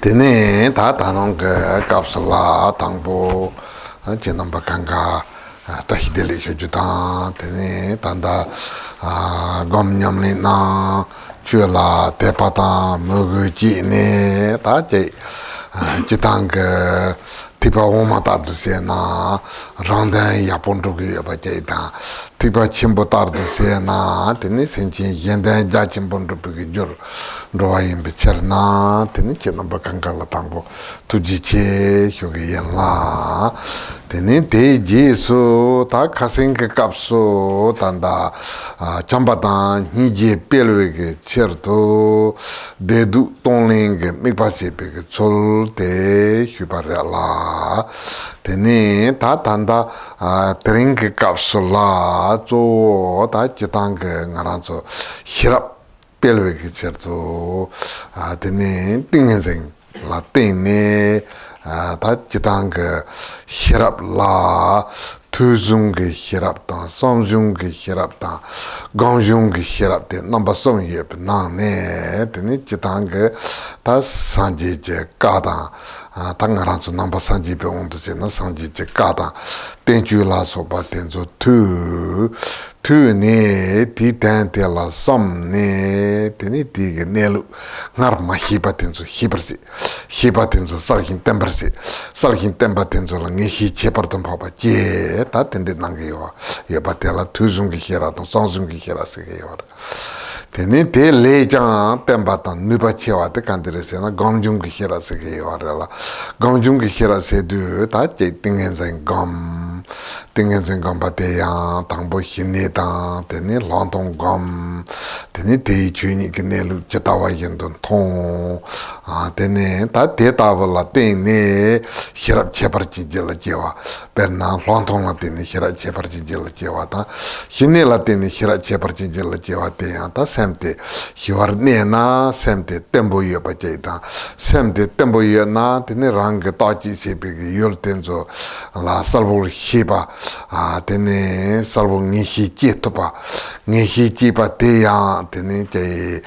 Tene ta tanong kapsala tangpo jenamba kanga tahideli shujutan tene tanda gom nyamni na chula tepata mugu ji ne ta je jitang tipa woma tardu se na rangdan yapon rugi yaba je ta tipa chimbo tardu se na tene senchi yendan ja chimbo rugi jur roa yinpi cher na tene jenamba kanga la tangpo tuji che hyugi yen la tene te je su ta kasengi kapsu tanda chambatan nije pelwe ke cher to dedu tongling mikpa sepe ke chol te hyubare la tene ta tanda teringi kapsu la zo ta jitang ngaranzo hirap pelwe ke cher to tene tingenseng la tenne ta jitang hirap la tuzung ke hirap ta samjung ke hirap ta gamjung ke hirap te namba som yep na ne tene jitang ta sanje je ka ta ta ngaranzo namba sanje pe ondo se na sanje je ka ta tenju la so ba tenzo tu ne ti ten te la som ne tene ti ge nelu ngar ma hiba tenzo hibarsi hiba tenzo salhin tembarsi salhin temba tenzo la nge hi chepar tam pa je ta tende nang yo ye ba te la tu zung ge hera to song zung ge hera se ge yo tene te le jang temba tan nu ba chewa te kandire se na gam jung ge hera se ge yo la gam jung ge hera se du ta je tingen zeng gam ba te ya tang bo hine ta tene lantong gam tene te chuni ke ne lu chatawa yen don thong tene ta te ta la tene hirap chepar chi jela jewa perna lantong la tene hirap chepar chi jela jewa ta hine la tene hirap chepar chi jela jewa te ya ta semte hiwar ne na semte tembo ye pa che ta semte tembo ye na tene rang ta chi se pe yol tenzo la salvo hiba tene salvo ngi hi che to pa ngi hi chi pa te ya tene che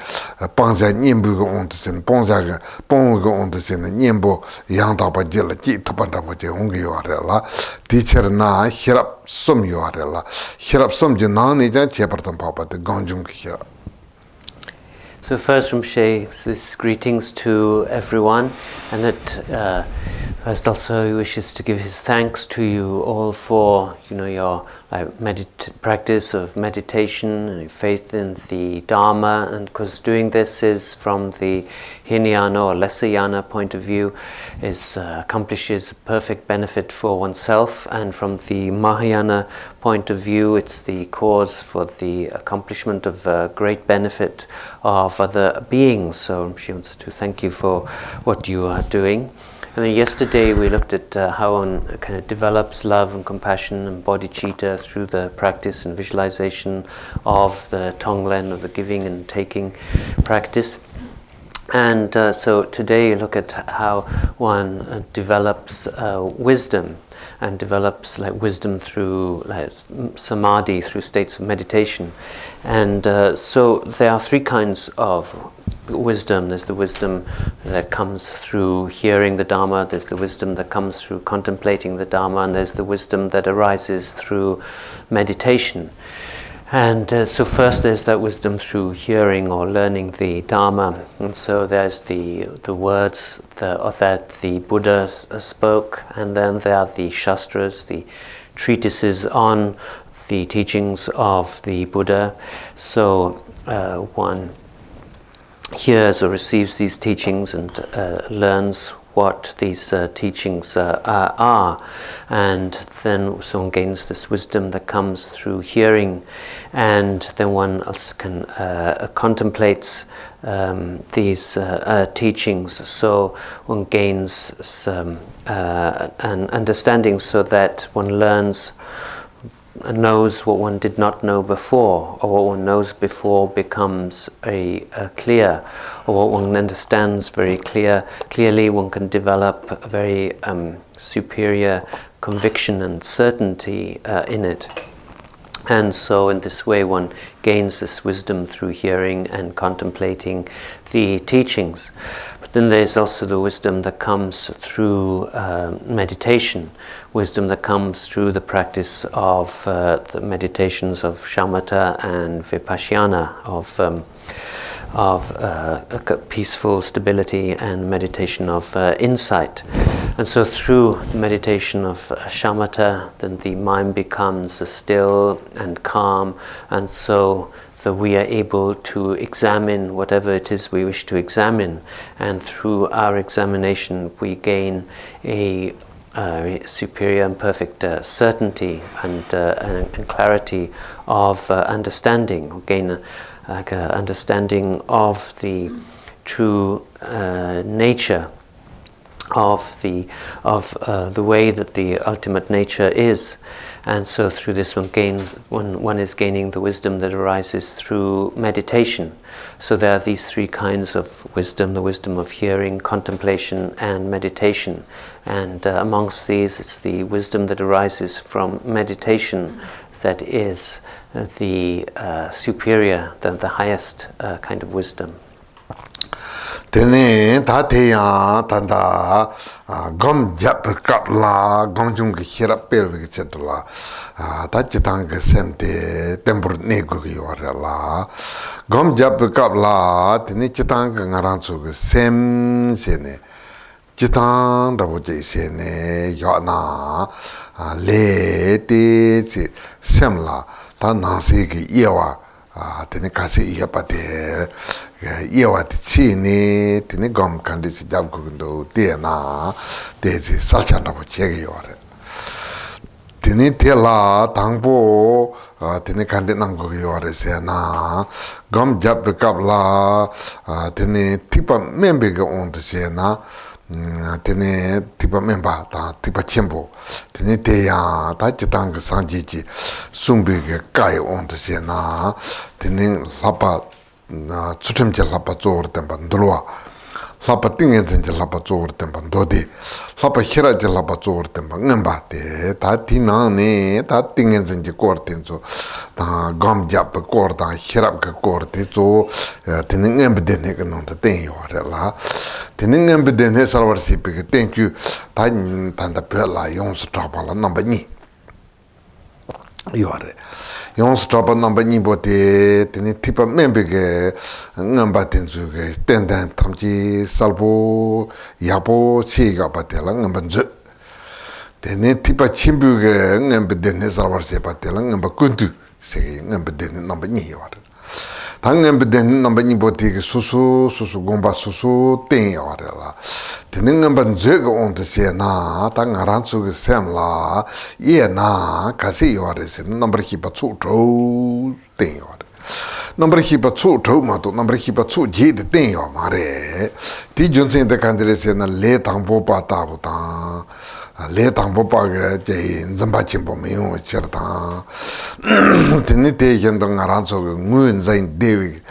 pangza nyembu go on sen pangza ga pong go on sen nyembo yang ta pa je la chi to pa da pa je ong yo la teacher na hirap som yo la hirap som je na ne ja che par tam pa pa te ganjung ki hirap. So first Rinpoche says greetings to everyone, and that first also he wishes to give his thanks to you all for your practice of meditation and faith in the Dharma, and because doing this is from the Hinayana or lesser yana point of view accomplishes perfect benefit for oneself, and from the Mahayana point of view it's the cause for the accomplishment of great benefit of other beings. So she wants to thank you for what you are doing. And then yesterday we looked at how one kind of develops love and compassion and bodhicitta through the practice and visualization of the Tonglen, of the giving and taking practice. And so today you look at how one develops wisdom, and develops wisdom through samadhi, through states of meditation. And so there are three kinds of wisdom. There's the wisdom that comes through hearing the Dharma, there's the wisdom that comes through contemplating the Dharma, and there's the wisdom that arises through meditation. And so first there's that wisdom through hearing or learning the Dharma, and so there's the words that the Buddha spoke, and then there are the Shastras, the treatises on the teachings of the Buddha. So one hears or receives these teachings and learns what these teachings are, and then someone gains this wisdom that comes through hearing, and then one also can contemplates these teachings, so one gains some an understanding, so that one learns and knows what one did not know before, or what one knows before becomes a clear, or what one understands very clearly. One can develop a very superior conviction and certainty in it. And so in this way one gains this wisdom through hearing and contemplating the teachings. But Then there's also the wisdom that comes through meditation, wisdom that comes through the practice of the meditations of Shamatha and Vipassana, of peaceful stability and meditation of insight. And so through the meditation of Shamatha, then the mind becomes still and calm, and so that we are able to examine whatever it is we wish to examine, and through our examination we gain a superior and perfect certainty and clarity of understanding, gain an understanding of the true nature of the way that the ultimate nature is. And so through this one is gaining the wisdom that arises through meditation. So there are these three kinds of wisdom: the wisdom of hearing, contemplation, and meditation. And amongst these, it's the wisdom that arises from meditation that is the superior, the highest kind of wisdom. Tene tateya tanda gom jap kapla gom jung hirap pel chetla ta chitang semte tempur nego yorala gom jap kapla tene chitang ngarang chu sem sene chitang da boje sene yana le te semla ta nasi ki yewa tene kasi yepate yewa ti chini tene gom kandi si jab kundo tena tezi salchanda bo chege yore tene tela tangbo tene kandi nango yore se na gom jab kapla tene tipa membe ga onto se na tene tipa memba ta tipa chembo tene teya ta chitang sanji ji sungbi ge kai onto se na tene lapa tsutimche lapa tsoor tenpa ndolwa lapa tingen zenche lapa tsoor tenpa ndodi lapa hirache lapa tsoor tenpa ngenpa te ta ti nang ne ta tingen zenche koor tenzo ta gom jab koor ta hirap ka koor te zo tene ngenpa dene ka nong ta ten yore la tene ngenpa dene salwar sipi ka ten kyu ta tanda pe la yong su trapa la namba nyi yore yon strapa namba nipo te tene tipa membe ke ngamba tenzu ke ten tamchi salpo yapo chiga pa te la ngamba nzu tene tipa chimbu ke ngamba dene salwar se pa te la ngamba kuntu se ke ngamba dene namba nyi yawar ta ngamba dene namba nipo te ke susu gomba susu ten yawar la tene ngamba nzu ke onto se na ta ngaranzu ke sem la ye na kasi yawar se number hipa tsu trou ten yawar number hipa tsu trou ma to number hipa tsu je de ten yawar ma re ti junsen de kandere se na le tangpo pa ta bu ta le tangpo pa ke je nzamba chimpo me yo cher ta tene te yendo ngaranzu ke nguen zain dewi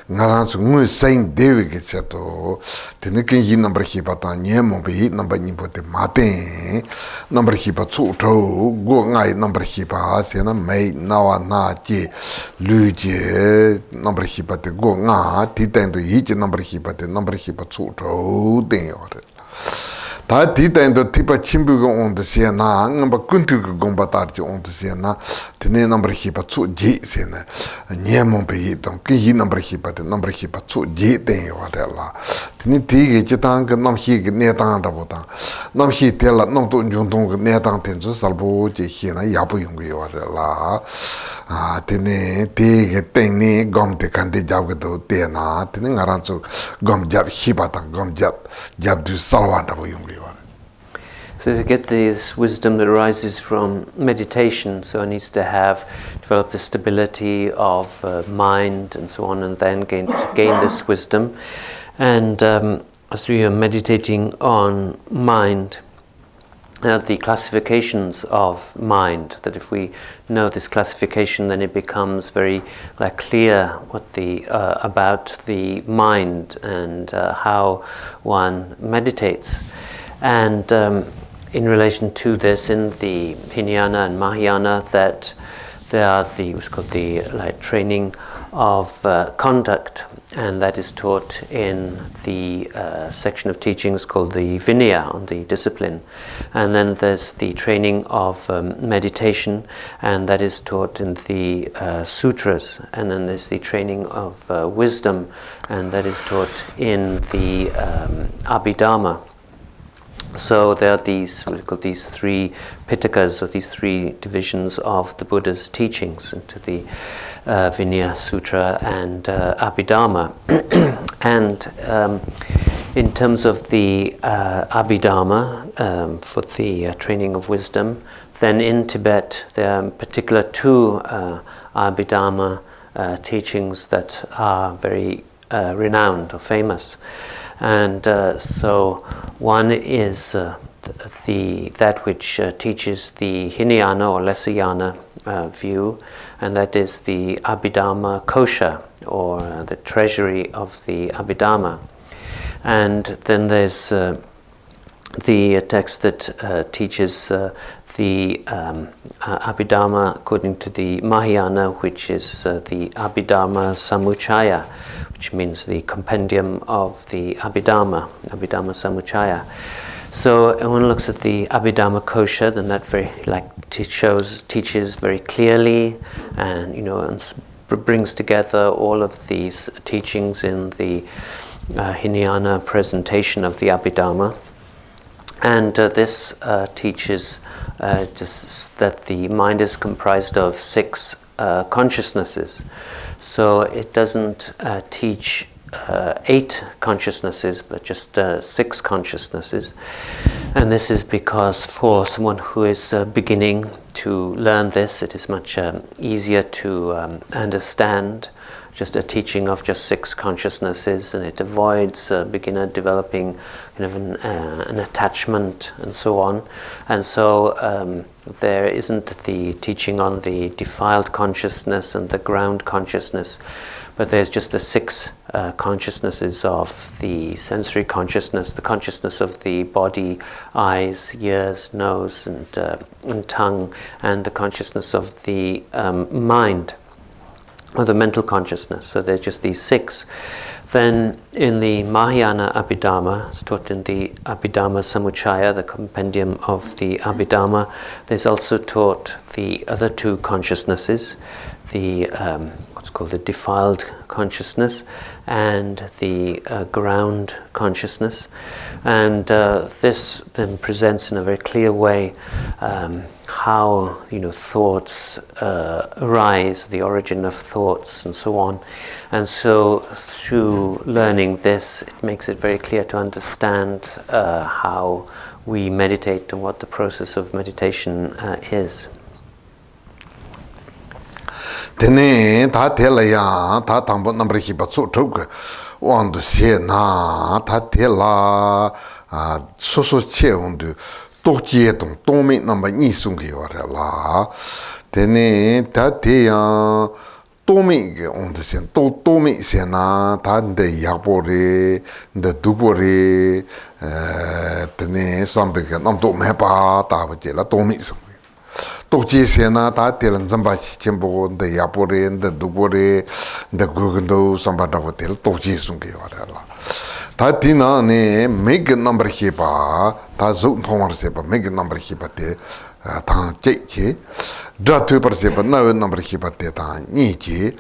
ngaranzu nguen zain dewi ke cher to tene ken yi number hipa ta nye mo be number ni po te ma ten number hipa tsu trou go ngai number hipa se na mai na wa na je lu je number hipa te go nga ti ten to yi je number hipa tsu trou ten yo ta ti tendo tipa chimbu ga on de se na ngamba kuntu ga gomba tar ji on de se na tene number hipa tsu ji se na nyemo pe yi don ki yi number hipa tsu ji ten yo la tene ti ge chitang ga nam hi ge ne tang da bo ta nam hi te la nam to njung tong ge ne tang ten zo salbo ji hi na ya bu yung ge yo la tene ti ge ten ni gom te kan de jab ge do te na tene ngaran chu gom jab hipa ta gom jab du salwan da bo yung ge. So to get this wisdom that arises from meditation, so one needs to develop the stability of mind and so on, and then gain this wisdom. And as we are meditating on mind, the classifications of mind, that if we know this classification, then it becomes very clear what about the mind and how one meditates. And in relation to this, in the Hinayana and Mahayana, that there are what's called the training of conduct, and that is taught in the section of teachings called the Vinaya, on the discipline. And then there's the training of meditation, and that is taught in the sutras. And then there's the training of wisdom, and that is taught in the Abhidharma. So there are these, what we call these three pitakas, or these three divisions of the Buddha's teachings, into the Vinaya Sutra and Abhidharma. And in terms of the Abhidharma, for the training of wisdom, then in Tibet there are in particular two Abhidharma teachings that are very renowned or famous. And so one is that which teaches the Hinayana or Lesser view, and that is the Abhidharma Kosha, or the treasury of the Abhidharma. And then there's the text that teaches the Abhidharma according to the Mahayana, which is the Abhidharma Samuchaya, which means the compendium of the Abhidharma, Abhidharma Samuchaya. So when one looks at the Abhidharma Kosha, then that teaches very clearly, and and brings together all of these teachings in the Hinayana presentation of the Abhidharma. And this teaches just that the mind is comprised of 6 consciousnesses. So it doesn't teach 8 consciousnesses, but just 6 consciousnesses. And this is because for someone who is beginning to learn this, it is much easier to understand just a teaching of just 6 consciousnesses, and it avoids a beginner developing kind of an attachment and so on. And so there isn't the teaching on the defiled consciousness and the ground consciousness, but there's just the 6 consciousnesses of the sensory consciousness, the consciousness of the body, eyes, ears, nose, and tongue, and the consciousness of the mind, or the mental consciousness. So there's just these 6. Then in the Mahayana Abhidharma, it's taught in the Abhidharma Samuchaya, the compendium of the Abhidharma, there's also taught the other 2 consciousnesses, the what's called the defiled consciousness and the ground consciousness. And this then presents in a very clear way how thoughts arise, the origin of thoughts, and so on. And so through learning this, it makes it very clear to understand how we meditate and what the process of meditation is. Tene ta tela ya ta tambo number hiba so tok on the se na ta tela so che on de to che ton me number ni sung ge ora la tene ta te ya to me ge on the se to me se na ta de ya bore de du bore tene sambe ge nam to me pa ta ba che la to me so Tokji Sena, Tatil and Zambachi Chimbo, the Yapore, the Dubore, the Gugendo, Sambata Hotel, Tokji Sunki Varela. Tatina ne make a number hipa, Tazuk Thomas Sepa, make a number hipate, Tan Chechi, Dratu Persepa, no number hipate, Nichi,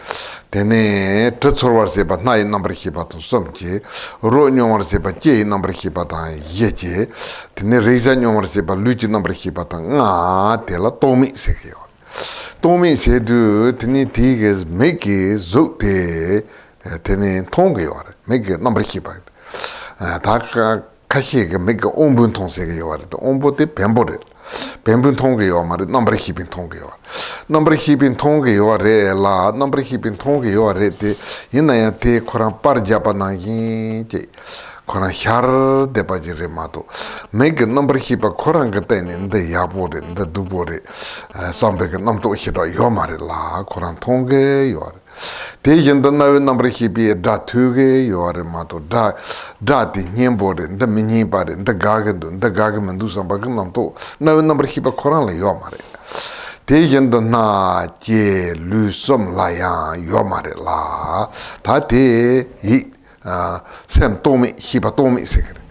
Tene, Tetsuar Sepa, 9 number hipato Somchi, Ronyo Sepa, J number hipata, Yechi, Tene Reason Yomar Sepa, Luci number hipata, Tela Tomi Sekio. Tomi se do, Tene Tigers, make it, Zukte, Tene Tongior, make a number hipat. Taka Kashi make a ombun tonsegio, the ombote Pembodel. Pembun Tongio, my number keeping Tongio. Number keeping Tongio, re la, number keeping Tongio, rete, Inayate, Koran Parjapanagi, Koran Har de Bajiremato. Make a number keep a Korangaten in the Yabore, the Dubore, some big number hit or Yomari la, Koran Tonge, you are. Taken the number he be a datuge, you are a mato, dati, Nimbore, the mini body, the gargan, the gargan, do some baganam to. No number he a Koran, Yomari. Tejendo na je lu som la ya yomare la ta te yi sem tomi hipa tomi sekre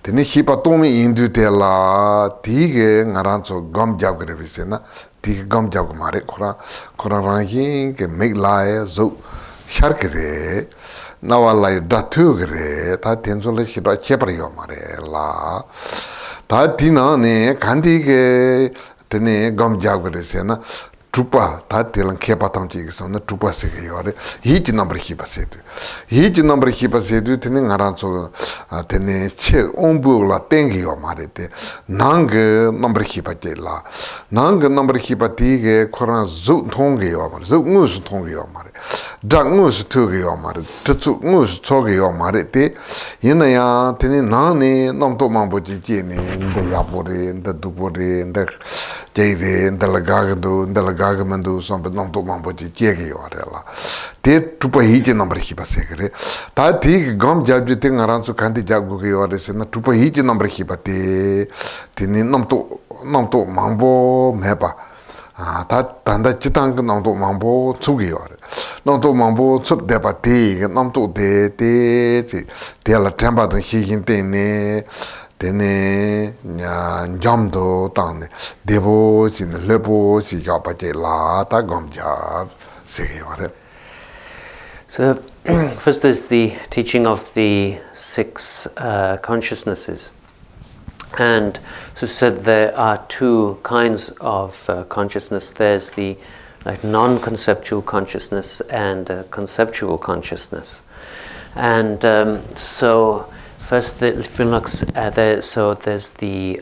teni hipa tomi indu te la tige ngarancho gom jab gre bisena tige gom jab mare khora rangi ke meg la zo shar gre nawala datu gre ta tenzo le hira chepra yomare la ta tina ne kandi ke tene gom jagre se na trupa ta telan kepa tam chi so na trupa se ge yore hiji number hipa se tu hiji number hipa se tu tene ngaran so tene che ombu la tengi yo mare te nang number hipa te la nang number hipa ti ge koran zu thong ge yo mare zu ngu su thong ge yo mare dang ngu su tu ge yo mare tsu ngu su cho ge yo mare te yena ya tene nang ne nam to mang bo ji ji ne nda ya bo re nda du bo re nda jere nda la ga do nda la ga mandu som be nam to mang bo ji ji ge yo re la te tu pa hi je number hi pa se gre ta ti gom jab ji te ngaran su kan ti jab go ge yo re se na tu pa hi je number hi pa te ni nam to mang bo me pa 다 단다 지당 남도 망보 추기요. 남도 망보 춥대 바티 남도 데데지 데라 템바든 희긴 때네 데네 냐 점도 땅네 데보진 레보지 야바제라 다 검자 세게요래. So first there's the teaching of the six consciousnesses. And so said there are two kinds of consciousness. There's the non-conceptual consciousness and conceptual consciousness. And so first, if you look there, so there's these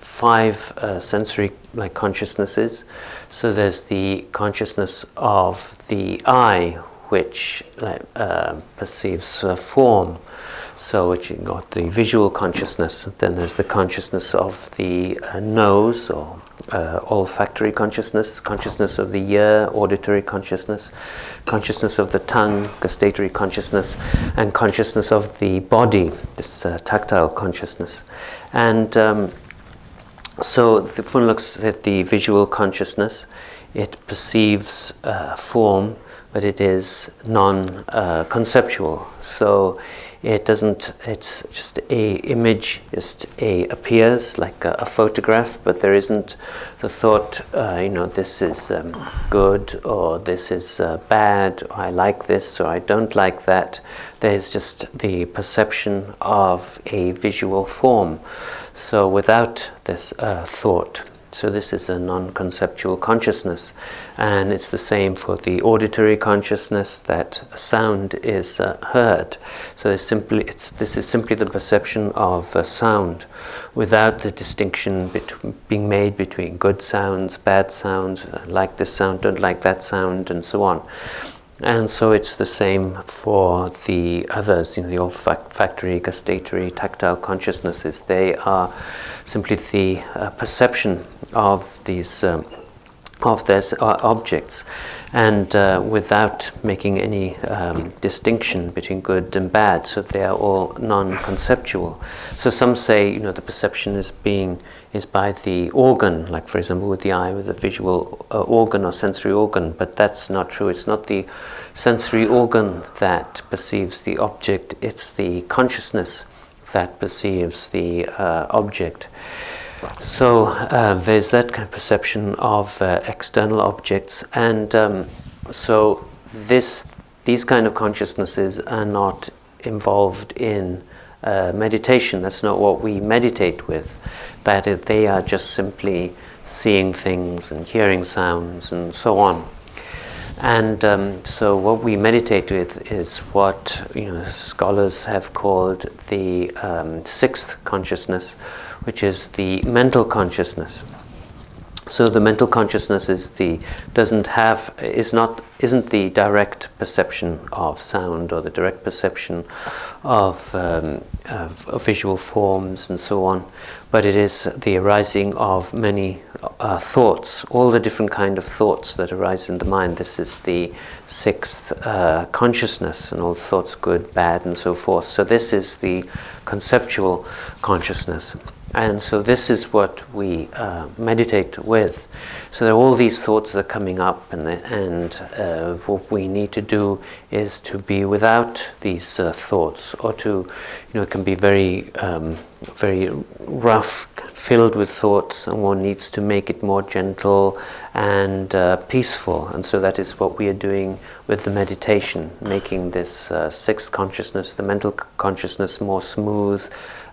five sensory consciousnesses. So there's the consciousness of the eye, which perceives form. So which you got the visual consciousness, then there's the consciousness of the nose, or olfactory consciousness, consciousness of the ear, auditory consciousness, consciousness of the tongue, gustatory consciousness, and consciousness of the body, this tactile consciousness. And so if one looks at the visual consciousness, it perceives form, but it is non-conceptual. So it doesn't, it's just a image, just appears like a photograph, but there isn't the thought, this is good, or this is bad, or I like this, or I don't like that. There's just the perception of a visual form, so without this thought. So this is a non-conceptual consciousness, and it's the same for the auditory consciousness, that a sound is heard. So this is simply the perception of sound, without the distinction being made between good sounds, bad sounds, like this sound, don't like that sound, and so on. And so it's the same for the others, the olfactory, gustatory, tactile consciousnesses. They are simply the perception of these objects, and without making any distinction between good and bad. So they are all non-conceptual. So some say, the perception is by the organ, like for example with the eye, with the visual organ or sensory organ, but that's not true. It's not the sensory organ that perceives the object, it's the consciousness that perceives the object. So there's that kind of perception of external objects, and so these kind of consciousnesses are not involved in meditation. That's not what we meditate with. That they are just simply seeing things and hearing sounds and so on. And so what we meditate with is what scholars have called the sixth consciousness, which is the mental consciousness. So the mental consciousness isn't the direct perception of sound, or the direct perception of visual forms and so on, but it is the arising of many thoughts, all the different kind of thoughts that arise in the mind. This is the sixth consciousness, and all thoughts, good, bad, and so forth. So this is the conceptual consciousness. And so this is what we meditate with. So there are all these thoughts that are coming up, and what we need to do is to be without these thoughts, or to, it can be very, very rough, filled with thoughts, and one needs to make it more gentle and peaceful. And so that is what we are doing with the meditation, making this sixth consciousness, the mental consciousness, more smooth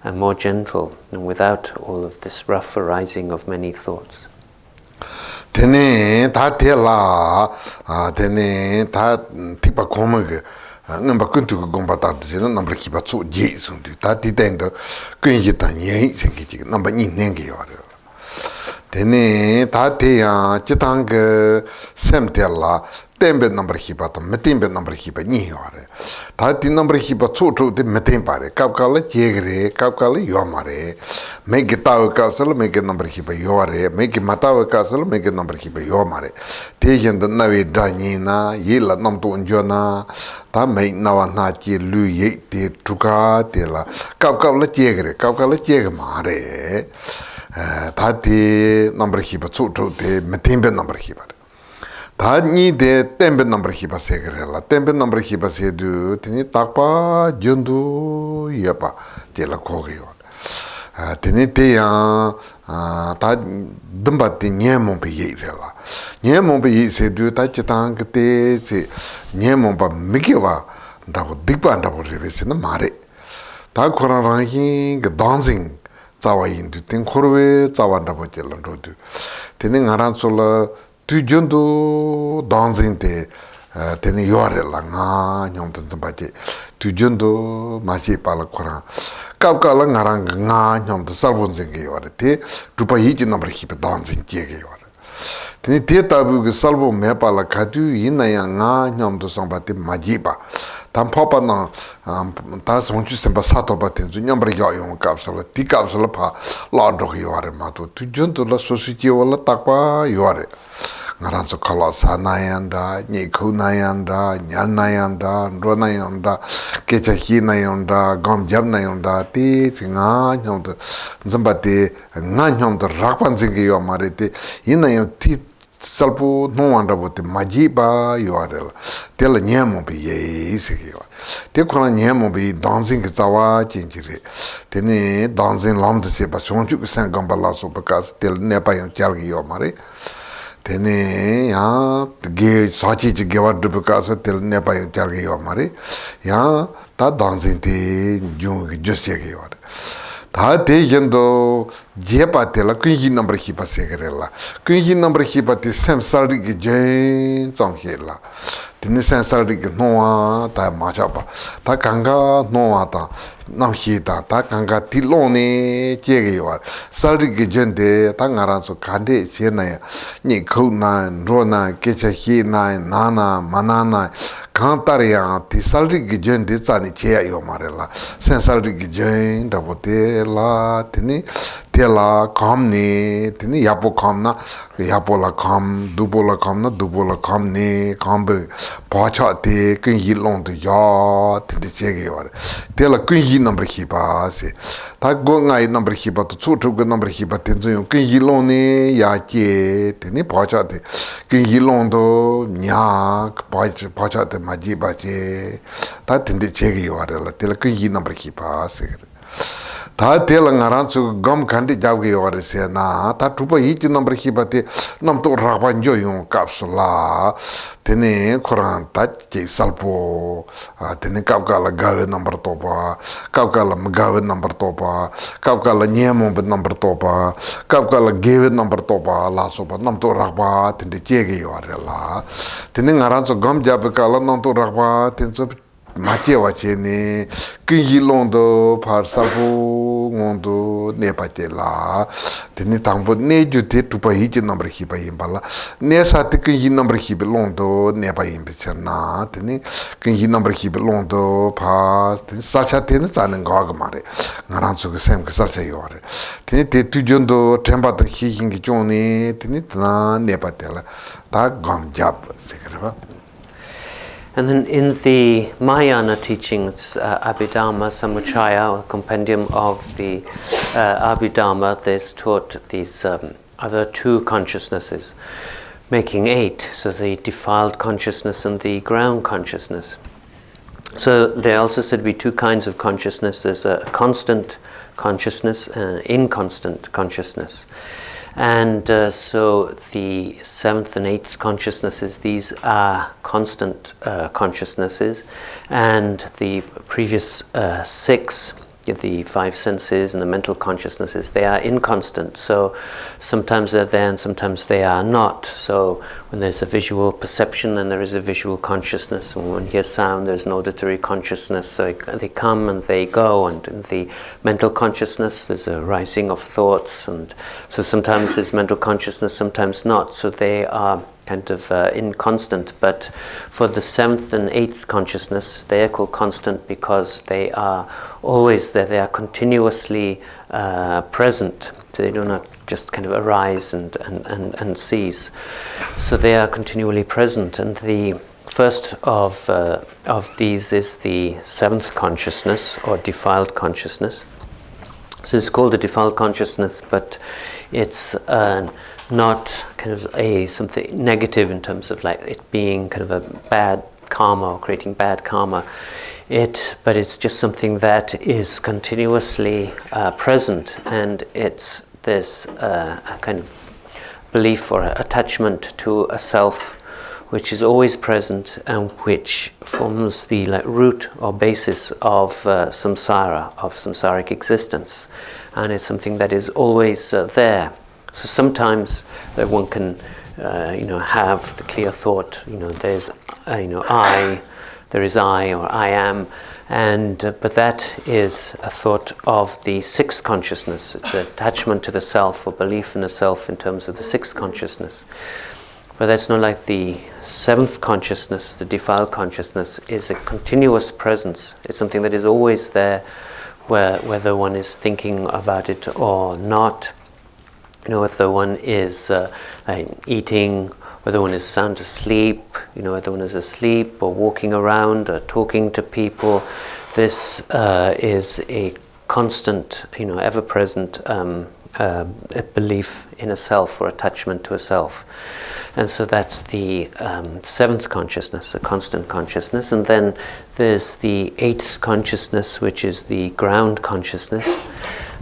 and more gentle, and without all of this rough arising of many thoughts. Tene ta tela tene ta tipa komage ngamba kuntu gomba ta de number kiba tsu je sun de ta ti den de kun yi tan yin sen ki number ni nen ge yo tene ta te ya chitang sem tela tembe number hiba to metembe number hiba ni yo re ta ti number hiba tsu tsu de metem pare kap kala jegre kap kala yo mare me ge ta ka sal me ge number hiba yo re me ge mata ka sal me ge number hiba yo mare te yen de na we da ni na ye la nam to njo na ta me na wa na chi lu ye te tuka te la kap la jegre kap kala jeg mare ta ti number hiba tsu tsu de metembe number hiba 다 니데 템베 넘버 히바 세그레라 템베 넘버 히바 세두 티니 딱파 전두 예바 데라 코게요 티니 테야 다 듬바티 녜몬베 예레라 녜몬베 예세두 타치탄 그때 제 녜몬바 미게와 다고 딕반다고 레베스나 마레 다 코라랑히 그 댄싱 자와인두 팅 코르웨 자완다고 젤런도두 티니 ngaransol라 tujundo dancing te tene yore la nga nyom tan bate tujundo machi pala khora kap kala ngarang nga nyom ta salvon se ge yore te tupa hiji number hip dancing ge ge yore tene te tabu ge salvo me pala khatu ina ya nga nyom to song bate maji ba tam papa na ta sonchu semba sato bate nyom bre yo yo kapsala ti kapsala pa la ndo yore ma to tujundo la sosuchi wala takpa yore ngaranso kala sanayanda nyeko nayanda nyan nayanda ro nayanda kecha hi nayanda gam jab nayanda ti nga nyom de zambate nga nyom de rakpan zinge yo marete ina yo ti salpo no anda bote majiba yo arela tel nyamo be ye se yo te kona nyamo be dancing zawa chinjire tene dancing lam de se ba sonchu sen gambala so bakas tel ne pa yo chal yo mare tene ya ge sachi ji gewar du ka so tel ne pa char ge yo mare ya ta dancing te ju just ye ge yo ta te yendo je pa te la kun yi number hi pa se gre la kun yi number hi pa te samsara ge je chong he la tene samsara ge no ta ma cha pa ta ganga no ta nam hi ta ganga ti lo ne je ge yo sari ge jende ta ngaran so khande che na ya ni khou na ro na ke cha hi na na na manana kantar ya ti sari ge jende cha ni che yo mare la sen sari ge jende bote la tene tela kam ne tene yapo kam na yapo la kam dubo la kam ne kam be pa cha te kin yi long de ya te che ge yo tela kin yi number hi pa se ta go ngai number hi pa to chu go number hi pa ten zo kin yi long ne ya che te ne pa cha te kin yi long do nya pa cha te ma ji ba che ta ten de che ge yo la tela kin yi number hi pa se 다 텔랑 아란츠 검 칸디 잡게 요르세나 다 투바 히치 넘버 히바테 넘토 라반조 용 갑술라 테네 코란 타치 살포 테네 갑갈라 가베 넘버 토파 갑갈라 마가베 넘버 토파 갑갈라 녜모 넘버 토파 갑갈라 게베 넘버 토파 라소바 넘토 라바 테네 제게 요르라 테네 아란츠 검 잡게 칼라 넘토 라바 텐소 마체 와체네 kinjilondo par sabu ngondo ne patela teni tambo ne jute tupa hiji number hipa imbala ne sate kinji number hipa londo ne pa imbe chana teni kinji number hipa londo pa teni salcha teni tsanen gaga mare ngaransu ke sem ke salcha yore teni te tujondo tempa ta hi hingi choni teni tana ne patela ta gam jab sekreba And then in the Mahayana teachings, Abhidharma Samuchaya, a compendium of the Abhidharma, there's taught these other two consciousnesses, making 8, so the defiled consciousness and the ground consciousness. So there also said to be two kinds of consciousness. There's a constant consciousness and inconstant consciousness. And so the 7th and 8th consciousnesses, these are constant consciousnesses, and the previous 6, the 5 senses and the mental consciousnesses, they are inconstant. So sometimes they're there and sometimes they are not. So when there's a visual perception, then there is a visual consciousness. And when you hear sound, there's an auditory consciousness. So they come and they go. And in the mental consciousness, there's a rising of thoughts. And so sometimes there's mental consciousness, sometimes not. So they are kind of inconstant. But for the 7th and 8th consciousness, they are called constant because they are always there. They are continuously present. So they do not just kind of arise and cease. So they are continually present. And the first of these is the 7th consciousness, or defiled consciousness. So it's called a defiled consciousness, but it's not kind of something negative in terms of like it being kind of a bad karma or creating bad karma. But it's just something that is continuously present, and there's a kind of belief or attachment to a self which is always present and which forms the root or basis of samsara, of samsaric existence, and it's something that is always there. So sometimes that one can have the clear thought, there's I, there is I, or I am, but that is a thought of the 6th consciousness. It's an attachment to the self or belief in the self in terms of the 6th consciousness. But that's not like the 7th consciousness. The defiled consciousness is a continuous presence. It's something that is always there, whether one is thinking about it or not. Whether one is eating, whether one is sound asleep, whether one is asleep or walking around or talking to people, this is a constant, ever-present a belief in a self or attachment to a self. And so that's the 7th consciousness, a constant consciousness. And then there's the 8th consciousness, which is the ground consciousness.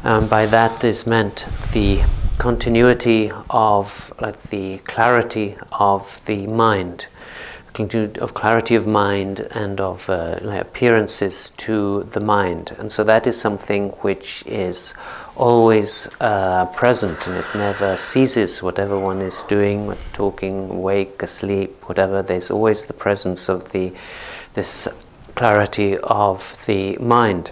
By that is meant the continuity of the clarity of the mind, of clarity of mind and of appearances to the mind. And so that is something which is always present, and it never ceases. Whatever one is doing, talking, awake, asleep, whatever, there's always the presence of this clarity of the mind.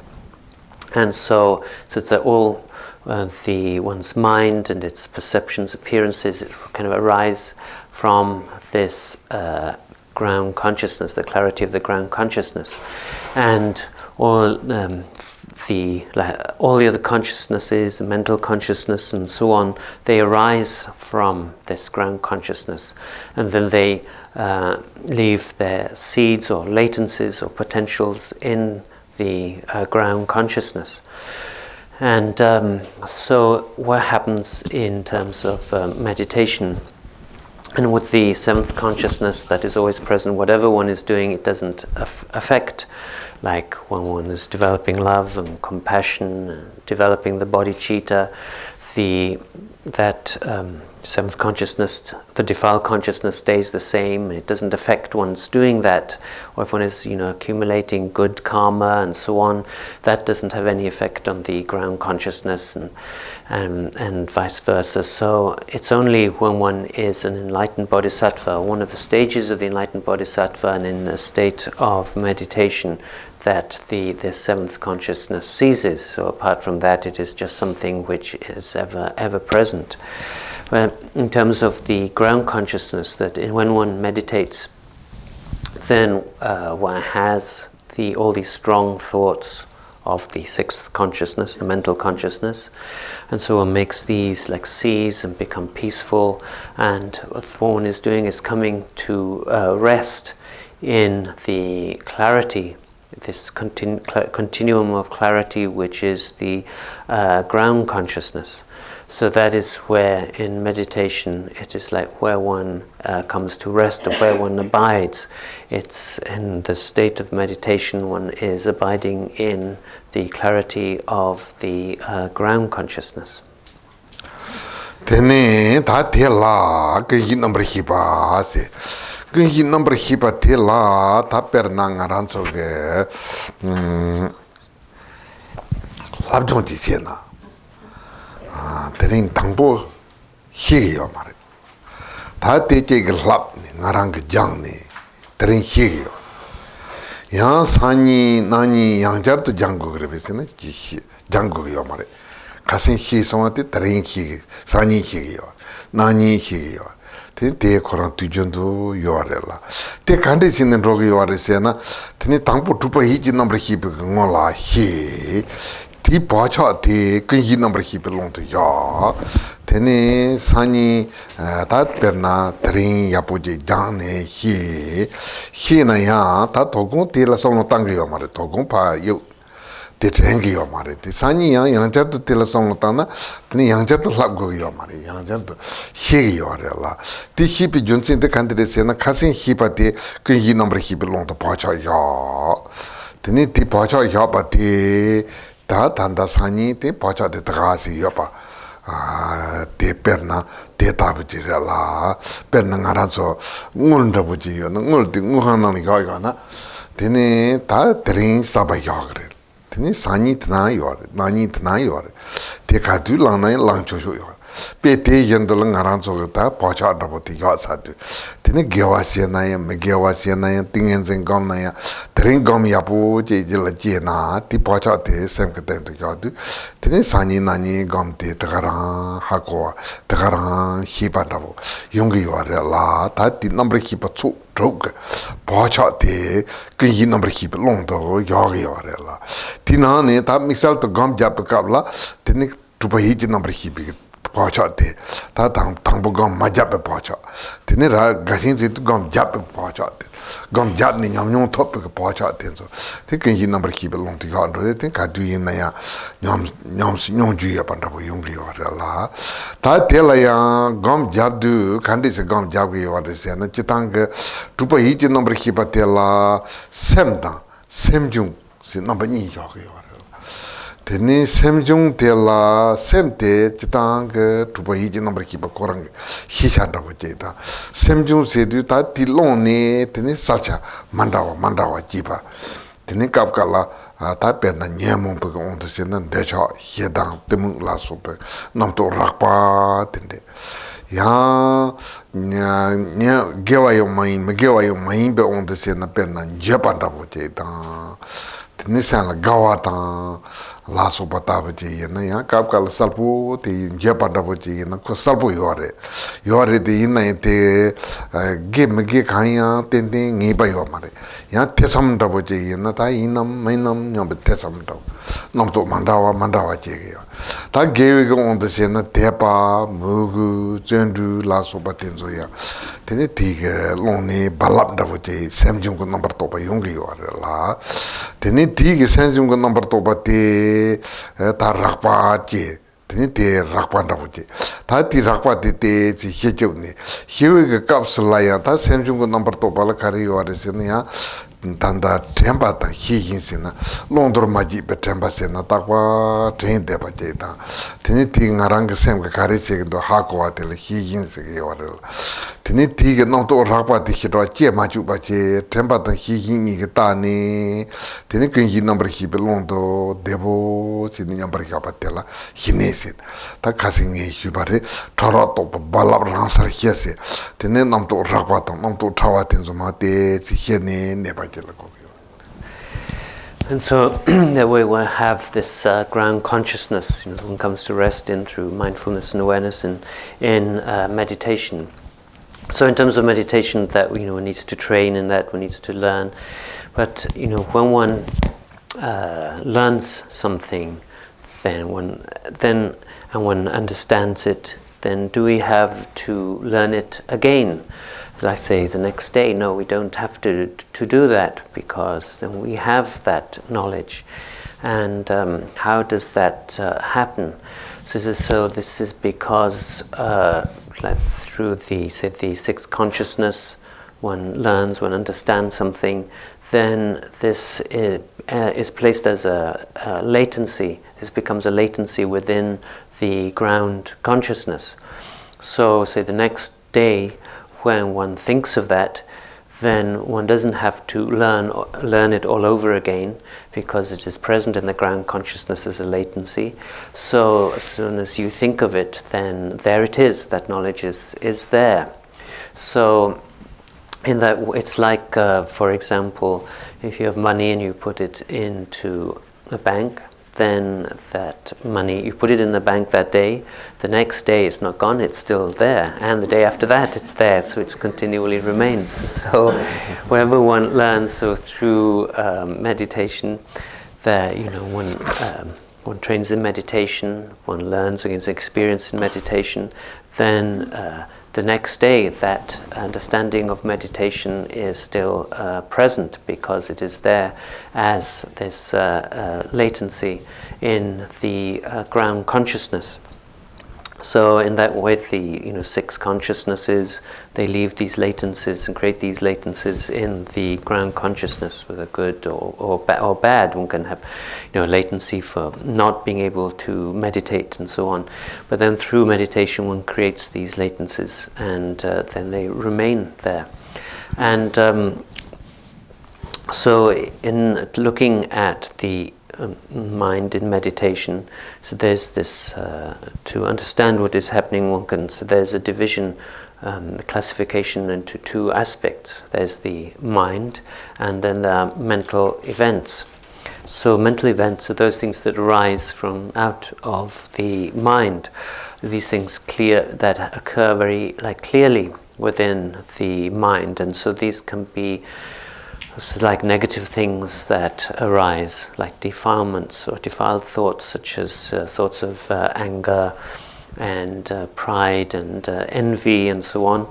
And so that all one's mind and its perceptions, appearances, kind of arise from this ground consciousness, the clarity of the ground consciousness, and all the other consciousnesses, the mental consciousness, and so on, they arise from this ground consciousness, and then they leave their seeds or latencies or potentials in the ground consciousness. And so what happens in terms of meditation, and with the 7th consciousness that is always present, whatever one is doing, it doesn't affect, like when one is developing love and compassion, developing the bodhicitta, that 7th consciousness, the defiled consciousness, stays the same, and it doesn't affect one's doing that. Or if one is, accumulating good karma and so on, that doesn't have any effect on the ground consciousness, and vice versa. So it's only when one is an enlightened bodhisattva, one of the stages of the enlightened bodhisattva, and in a state of meditation, that the 7th consciousness ceases. So apart from that, it is just something which is ever present. But in terms of the ground consciousness, that when one meditates, then one has all these strong thoughts of the 6th consciousness, the mental consciousness, and so one makes these cease and become peaceful, and what one is doing is coming to rest in the clarity, this continuum of clarity, which is the ground consciousness. So that is where in meditation it is like where one comes to rest, or where one abides. It's in the state of meditation one is abiding in the clarity of the ground consciousness. Tene ta tela ke yin number hipa se ke yin number hipa tela ta per na ngaran so ge lab jong ji chen na tene tang bo hi yo ma re ta te che ge lab ni ngarang ge jang ni tene hi yo ya sani nani yang jar tu jang go gre bes ne ji hi jang go yo ma re 가신 희송한테 다른 희 산이 희요 나니 희요 대 코란 두전도 요아래라 대 간데 있는 로기 요아래세나 드니 당부 두바 희지 넘버 희비 응올라 희디 바차티 근희 넘버 희비 롱도 야 드니 산이 다 베르나 다른 야포지 장네 희나야 다 도공 딜라송로 땅게요 말에 도공 파요 te trengi yo mare te sani yang jar to tela song ta na tni yang jar to lab go yo mare yang jar to he yo re la ti hi pi jun sin de kan de se na khasin hi pa te kin hi number hi bi long to pa cha ya tni ti pa cha ya pa te ta tan da sani te pa cha de ta si yo pa te perna te ta bu ji la perna ngara so ngul nda bu ji yo ngul ti ngu han na ni ga na tni ta trin sa ba ya gre tene sani tna yor nani tna yor te ka du lang na lang cho yor pe te yend lang aran so ta pa cha da bo te ya sa tu tene gewa se na ya me gewa se na ya tingen zen gam na ya tren gam ya po je je la je na ti pa cha te sem ka te ya tu tene sani nani gam te ta ra ha ko ta ra hi pa da bo yong ge yor la ta ti number hi pa chu drog pa cha te kin yi number hi pa long do ya ge yor la tina ne ta misal to gam jap ka la tene tu pa hi ji number hi bi pa cha te ta tang bo gam ma jap pa cha tene ra ga sin ti gam jap pa cha te gam jap ni nyam nyong top ka pa cha te so te kin yi number hi bi long ti ga ro te ka du yin na ya nyam si nyong ju ya pa da bo yong li wa la ta te la ya gam jap du kan de se gam jap ge wa de se na chi tang ge tu pa hi ji number hi pa te la sem da sem jung si number ni ya ge wa tene semjung te la semte chitang tupa hiji number kipa korang hishanda ko cheta semjung se du ta tilong ne tene salcha mandawa jipa tene kapka la ta pena nyamong pe on de sen de cha hedang temu la so pe nam to rakpa tende ya nya gewa yo mai be on de sen pena japanda ko cheta tene san la gawa ta la so patava ji na ya kap kal salpu te je panda bo ji na ko salpu yore de ina te ge khaya ten ngi ba yo mare ya te sam da bo ji na ta inam mainam nyam te sam da nam to mandawa je ge ta ge ge on de se na te pa mugu zendu la so paten zo ya tene ti ge long ne balap da bo ji samjung ko number to pa yong ge yore la tene ti ge samjung ko number to pa te ta rakpa che tene te rakpa da bu che ta ti rakpa te chi he che ne hewe ge kapsula ya ta samjung ko number to bala kari yo are se ne ya tanda temba ta hi hin se na londor ma ji be temba se na ta kwa train de ba che ta tene ti ngarang sem ge kari che do ha ko wa te le hi hin se ge yo are tene ti ge no to rakpa ti hi do che ma ju ba che temba ta hi hin ni ge ta ne tene ken hi number hi be londo debo si ni number ka pa te la hi ne se ta ka se nge hi ba re thara to ba ran sar hi se tene nam to rakpa ta nam to thawa ten zo ma te chi hi ne ba che la ko. And so that way we have this ground consciousness, one comes to rest in through mindfulness and awareness in meditation. So in terms of meditation, that one needs to train in that, one needs to learn. But when one learns something, then one understands it, then do we have to learn it again? I say the next day, no, we don't have to do that, because then we have that knowledge. And how does that happen? This is because like through the sixth consciousness, one learns, one understands something, then this is placed as a latency. This becomes a latency within the ground consciousness. So say the next day, when one thinks of that, then one doesn't have to learn it all over again, because it is present in the ground consciousness as a latency. So as soon as you think of it, then there it is, that knowledge is there. So in that, it's like, for example, if you have money and you put it into a bank, then that money, you put it in the bank that day, the next day it's not gone, it's still there, and the day after that it's there, so it continually remains. So wherever one learns, so through meditation, that one trains in meditation, one learns and gets experience in meditation, then the next day that understanding of meditation is still present, because it is there as this latency in the ground consciousness. So in that way, the six consciousnesses, they leave these latencies and create these latencies in the ground consciousness, whether good or bad. One can have latency for not being able to meditate and so on. But then through meditation, one creates these latencies, and then they remain there. And so in looking at the mind in meditation, so there's this to understand what is happening, one can, so there's a division, the classification into two aspects. There's the mind, and then there are mental events. So mental events are those things that arise from out of the mind. These things that occur very clearly within the mind, and so these can be like negative things that arise, like defilements or defiled thoughts, such as thoughts of anger and pride and envy and so on.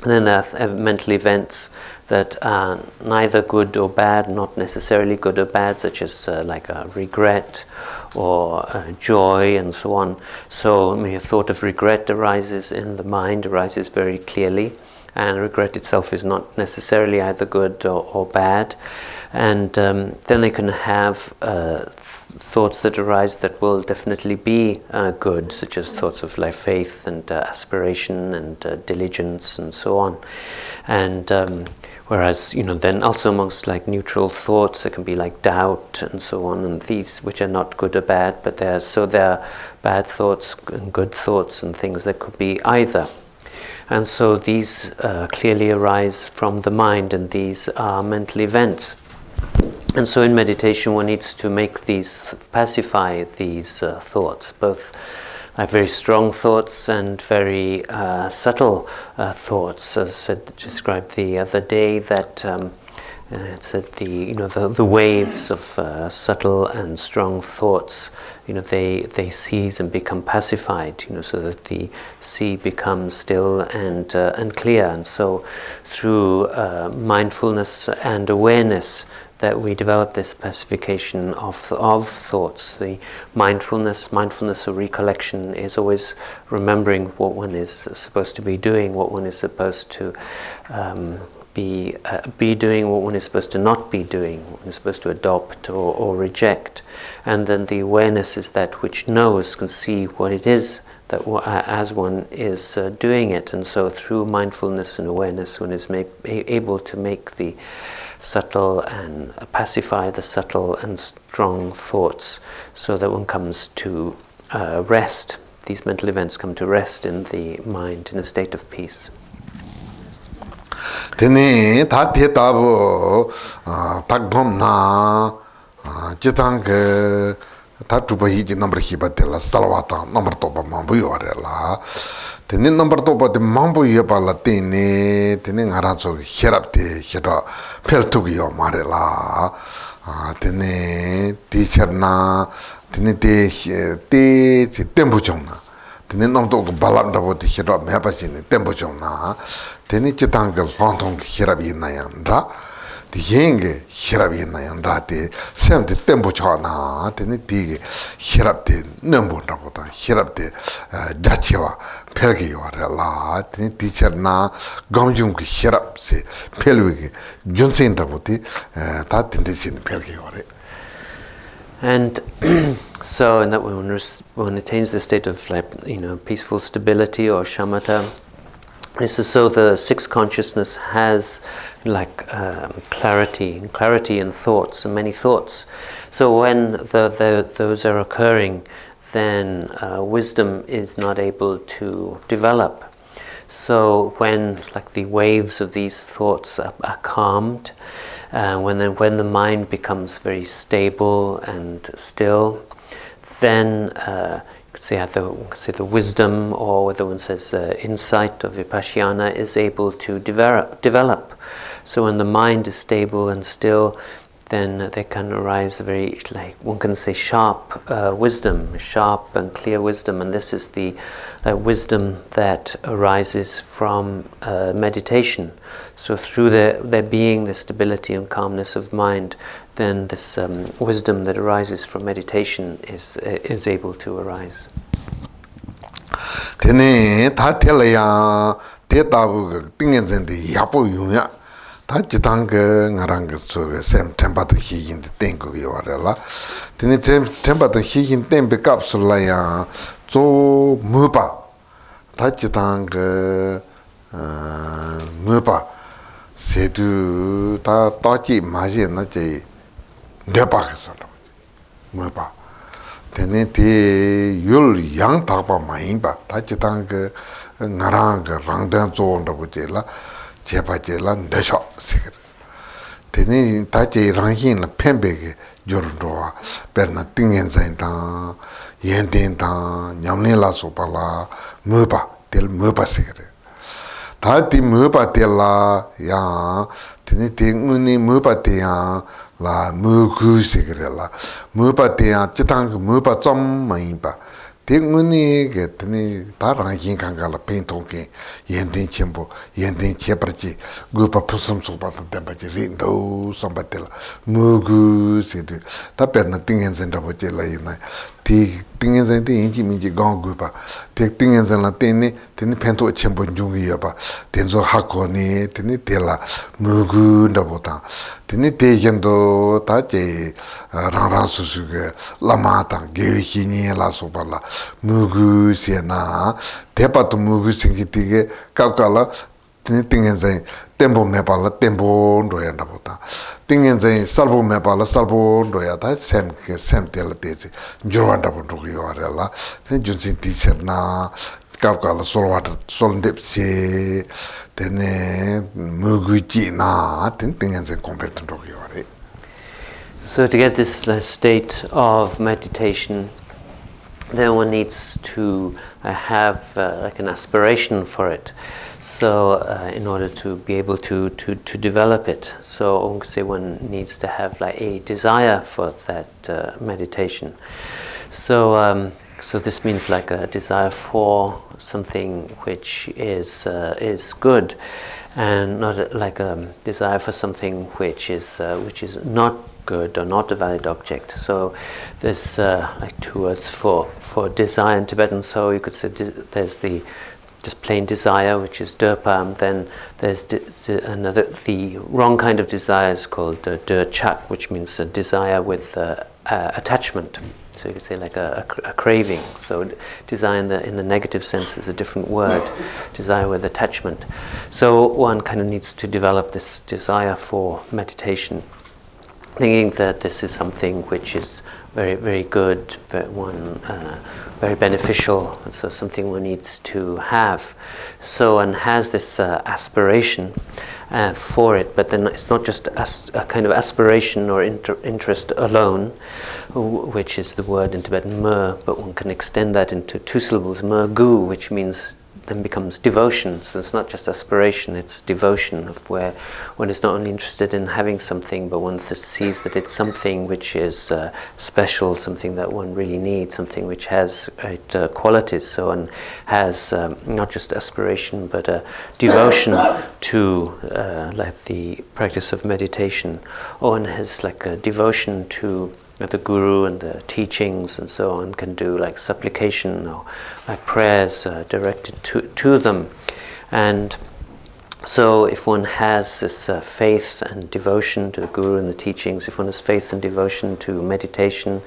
And then there are mental events that are neither good or bad, not necessarily good or bad, such as like regret or joy and so on. So a thought of regret arises in the mind, arises very clearly. And regret itself is not necessarily either good or bad. And then they can have thoughts that arise that will definitely be good, such as thoughts of faith and aspiration and diligence and so on. And whereas, then also amongst neutral thoughts, there can be doubt and so on, and these which are not good or bad, but there are bad thoughts and good thoughts and things that could be either. And so these clearly arise from the mind, and these are mental events. And so in meditation, one needs to pacify these thoughts, both very strong thoughts and very subtle thoughts. As I described the other day, that it said the waves of subtle and strong thoughts, they cease and become pacified, so that the sea becomes still and clear. And so through mindfulness and awareness, that we develop this pacification of thoughts. The mindfulness or recollection is always remembering what one is supposed to be doing, what one is supposed to be doing, what one is supposed to not be doing, what one is supposed to adopt or reject. And then the awareness is that which knows, can see what it is that as one is doing it. And so through mindfulness and awareness, one is able to make the subtle and pacify the subtle and strong thoughts, so that one comes to rest. These mental events come to rest in the mind in a state of peace. Tene ta te tabu takbom na jitang ke ta tuba hiji number hiba de la salawata number toba mambu yore la tene number toba de mambu yeba la tene ngara so herap de hera pel tu yo mare la tene teacher na tene te tembu chong na tene namdo ko balam dabo te hirab mepa chini tempo chong na tene chitang ke lontong ke hirab yin na yang ra di yenge hirab yin na yang ra te sem te tempo chong na tene di ke hirab te nembo dabo ta hirab te jachewa pelge yo re la tene di cher na gamjung ke hirab se pelwe ke junsen dabo te ta tende chini pelge yo re. And so, in that one attains the state of peaceful stability or shamatha. This is so the sixth consciousness has clarity in thoughts and many thoughts. So when those are occurring, then wisdom is not able to develop. So when the waves of these thoughts are calmed, when the mind becomes very stable and still, then you could say the wisdom, or whether one says insight of vipassana, is able to develop. So when the mind is stable and still, then there can arise a very, one can say, sharp wisdom, sharp and clear wisdom, and this is the wisdom that arises from meditation. So through there being the stability and calmness of mind, then this wisdom that arises from meditation is able to arise. Tene ta tela ya te tabu tingen zende yapo yunya ta jitang ngarang so sem tempa de hin tengo yo la tene tempa de hin tempe capsule ya zo mupa ta jitang mupa se du ta ji ma ji na je de pa so mupa tene te yul yang takpa mayin pa ta chitang ke ngarang ke rangdan zoon rabu che la chepa che la ndesho sikir tene ta che ranghin la penpe ke jorun rowa per na tingen zayin tang yen ten tang nyamne la sopa la mupa tel mupa sikir ta ti mupa tel la yang tene te nguni mupa te yang la mugu sikire la mupa te yang chitang mupa chom mayin pa te nguni ke tene ta ranghin kanga la pen tongke yendin chenpo yendin cheparchi gupa pusam sopa ta tempa chi rindo sompa te la mugu sikire ta perna tingen sen rapo che la yinay ti tingen sen te yinchi minchi gong gupa te tingen sen la tene pento chenpo njungi ya pa tenzo hako ne tene te la mugu rapo tang tene te yendo ta che rang susu ke lama tang gewe hinye la sopa la mugu siya na te pato mugu singi tige kapka la tene tingen sen tempo mepa la tempo ndoya rapo tang tingen sen salpo mepa la salpo ndoya ta sem te la te zi njurwan rapo ndoku yo la tene junsin teacher na kapka la sol ndep se tene mugu ji na tene tingen sen kompet ndoku yo re. So to get this state of meditation, then one needs to have an aspiration for it. So in order to be able to develop it, so one could say one needs to have a desire for that meditation. So so this means a desire for something which is good, and not a desire for something which is not good or not a valid object. So there's two words for desire in Tibetan. So you could say there's the just plain desire, which is dirpa, and then there's the wrong kind of desire is called dirchak, which means a desire with attachment. So you could say a craving. So desire in the negative sense is a different word, desire with attachment. So one kind of needs to develop this desire for meditation, thinking that this is something which is very, very good, very beneficial, so something one needs to have. So one has this aspiration for it, but then it's not just a kind of aspiration or interest alone, which is the word in Tibetan mer, but one can extend that into two syllables, mer gu, which means then becomes devotion. So it's not just aspiration, it's devotion, of where one is not only interested in having something, but one sees that it's something which is special, something that one really needs, something which has qualities. So one has not just aspiration, but a devotion to like the practice of meditation, or one has like a devotion to the guru and the teachings and so on, can do like supplication or like prayers directed to them. And so if one has this faith and devotion to the guru and the teachings, if one has faith and devotion to meditation,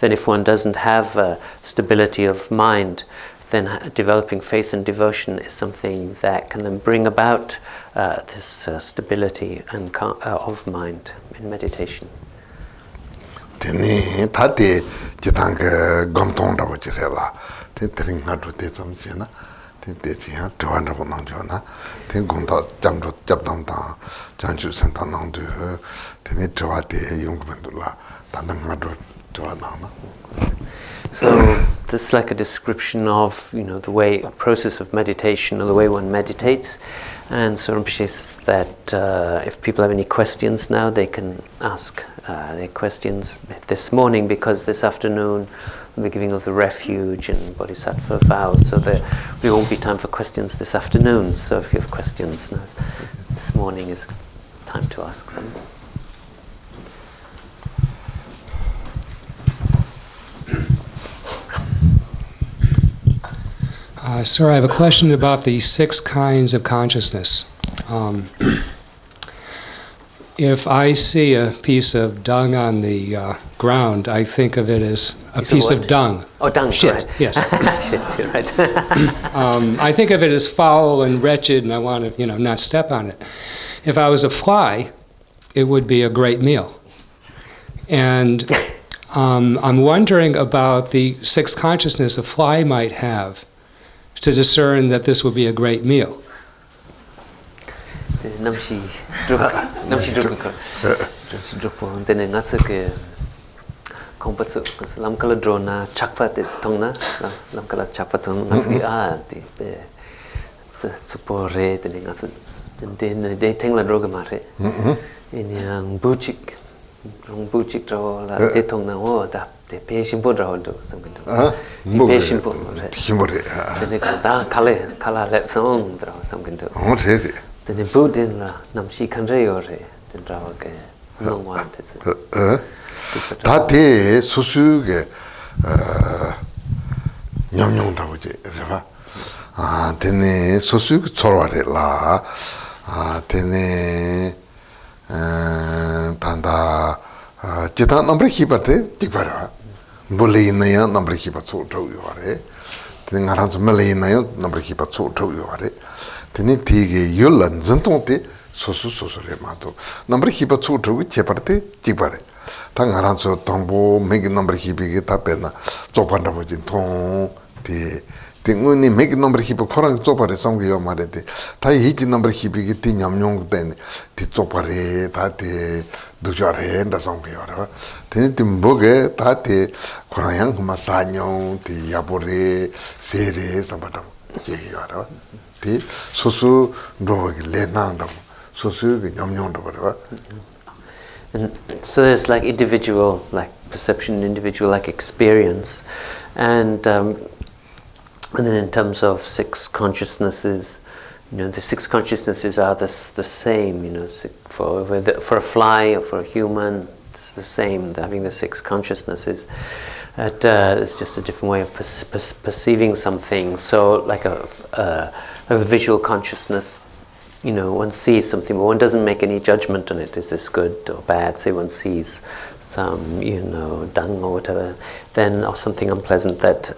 then if one doesn't have stability of mind, then developing faith and devotion is something that can then bring about this stability and of mind in meditation. Tene tate jitang gomtong da bujirela ten tering ngadu te samchena ten te sia twan da nang jona ten gongda jamro jabdam da janju sen da nang de tene twa te yung bandula tanang ngadu twa nang. So this is like a description of, you know, the way, a process of meditation, or the way one meditates. And so Rinpoche says that if people have any questions now, they can ask their questions this morning, because this afternoon we'll be giving of the refuge and bodhisattva vows, so there won't be time for questions this afternoon. So if you have questions now, this morning is time to ask them. Sir, I have a question about the 6 kinds of consciousness. If I see a piece of dung on the ground, I think of it as a piece of dung. Oh, dung, shit, right. Yes. Shit, you're right. I think of it as foul and wretched, and I want to, not step on it. If I was a fly, it would be a great meal. And I'm wondering about the 6 consciousness a fly might have to discern that this will be a great meal. Namshi drupo tene ngatsa ke kompatsu lam kala drona chakpa te tongna lam kala chakpa tong ngatsa ti be supo re tene ngatsa den de tengla droga mare in yang buchik dro la te tongna o da te peshimpo dro do samkin do peshimpo re Shimbore. tene ka kala le song dro samkin do Oh, tete. tene budin la namshi kanre yore den dro ke nongwa te tate susuge nyamnyong da boje reba. Tene susuge chorware la tene tanda jita nombre hibate dikpara bulli naya nombre hibat so tro yore tene ngaran so mele naya nombre hibat so tro yore tene tige yulan zentong susu re mato nombre hibat so tro cheparte dikpare ta ngaran so tongbo megi nombre hibige tapena zopanda bojin tong tinguni megi nombre hibo korang zopare songyo marete ta hiji nombre hibige ti nyamnyong den ti zopare ta ti dujare nda songyo ra tene timboge ta ti korang kuma sanyo ti yabore sere sabada yegi ra ti susu rogi lenang da susu ge nyamnyong da ra. And so there's like individual like perception, individual like experience, and then in terms of 6 consciousnesses, the 6 consciousnesses are the same. For a fly or for a human, it's the same. Having the 6 consciousnesses, it's just a different way of perceiving something. So like a visual consciousness. One sees something, but one doesn't make any judgment on it. Is this good or bad? Say one sees some, dung or whatever, then or something unpleasant. That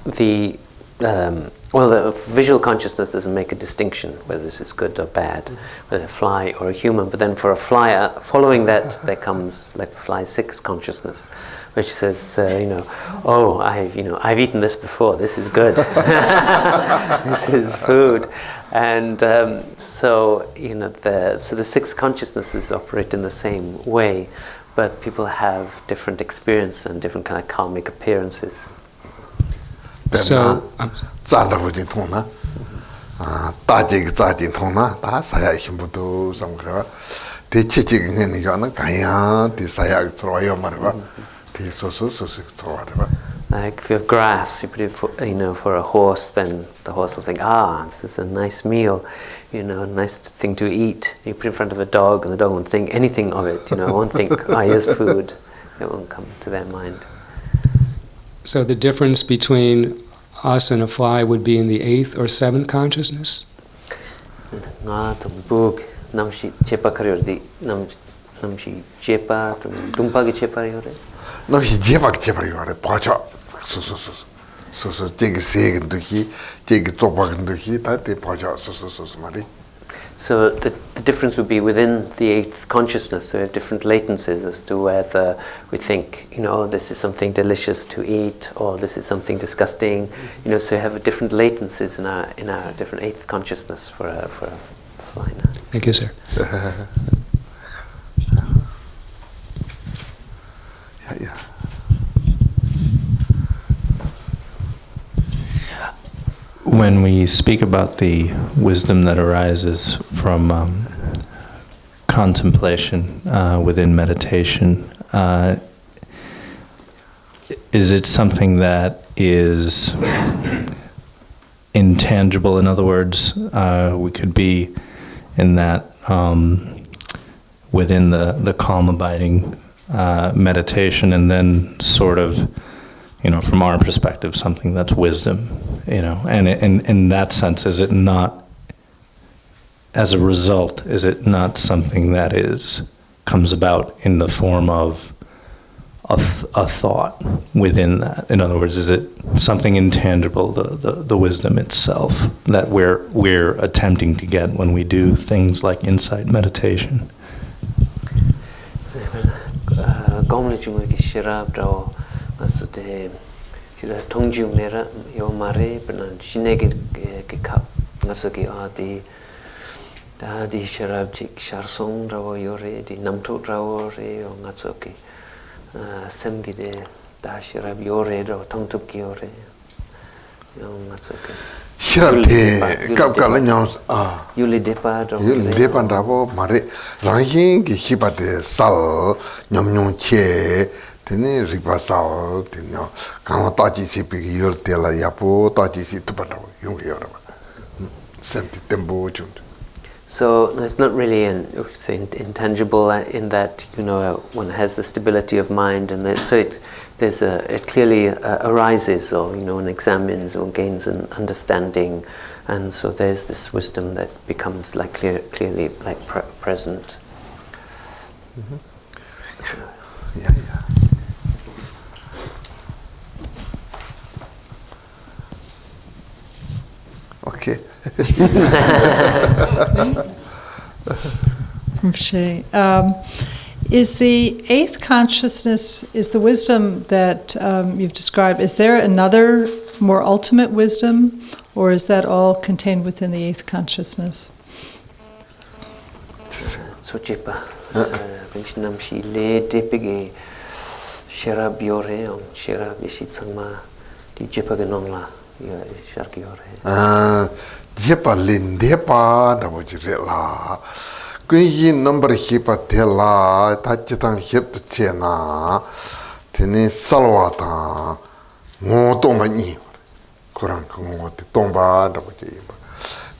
the visual consciousness doesn't make a distinction whether this is good or bad, whether a fly or a human. But then for a fly, following that, there comes like the fly 6 consciousness, which says, I've eaten this before. This is good. This is food. And so the 6 consciousnesses operate in the same way, but people have different experience and different kind of karmic appearances. So, Zandabuji Tona, Tajik Zajin Tona, Saya Himbutu, some grava, the Chichik in Yana, Kaya, the Sayak Troyo Marva, the Sosu. Like if you have grass, you put it for a horse, then the horse will think, this is a nice meal, a nice thing to eat. You put it in front of a dog, and the dog won't think anything of it, won't think, here's food. It won't come to their mind. So the difference between us and a fly would be in the 8th or 7th consciousness? Namshi chepa, dumpagi chepa. No, he jebak jebari, Pacha, so take a second to he, take a topak into he, that the Pacha, Mari. So the difference would be within the 8th consciousness. So we have different latencies as to whether we think, this is something delicious to eat, or this is something disgusting. So we have different latencies in our different 8th consciousness for a fly now. Thank you, sir. Yeah. When we speak about the wisdom that arises from contemplation within meditation, is it something that is intangible? In other words, we could be in that within the calm abiding meditation, and then sort of, from our perspective, something that's wisdom, and in that sense, is it not, as a result, is it not something that comes about in the form of a thought within that? In other words, is it something intangible, the wisdom itself, that we're attempting to get when we do things like insight meditation? Tongju mera yo mare benan shinege ke kap ngasoki di sharab chik sharsong rawo yore di namto rawo re yo ngatsoki semgi de da sharab yore rawo tongtup ki yore yo ngatsoki Shirab te kapkala nyams yuli depa rawo mare rangin ki hipate sal nyom che tene riba sao tene kama taji si piki yor tela yapo taji si tupatawa yung yoraba sempi tembo chund. So it's not really intangible in that one has the stability of mind, and it clearly arises, or one examines or gains an understanding, and so there's this wisdom that becomes like clearly like present. Yeah. Okay. Is the 8th consciousness, is the wisdom that you've described, is there another more ultimate wisdom, or is that all contained within the 8th consciousness? Sochipa, Vinshnamshi le depige sharab yore om sharab yeshitsangma di jepaganongla. Jepa lindepa na wajirela. Kui number hipa tela tachitang hip to chena tini salwata ngo tomba ni kurang ngo ti tomba na wajimba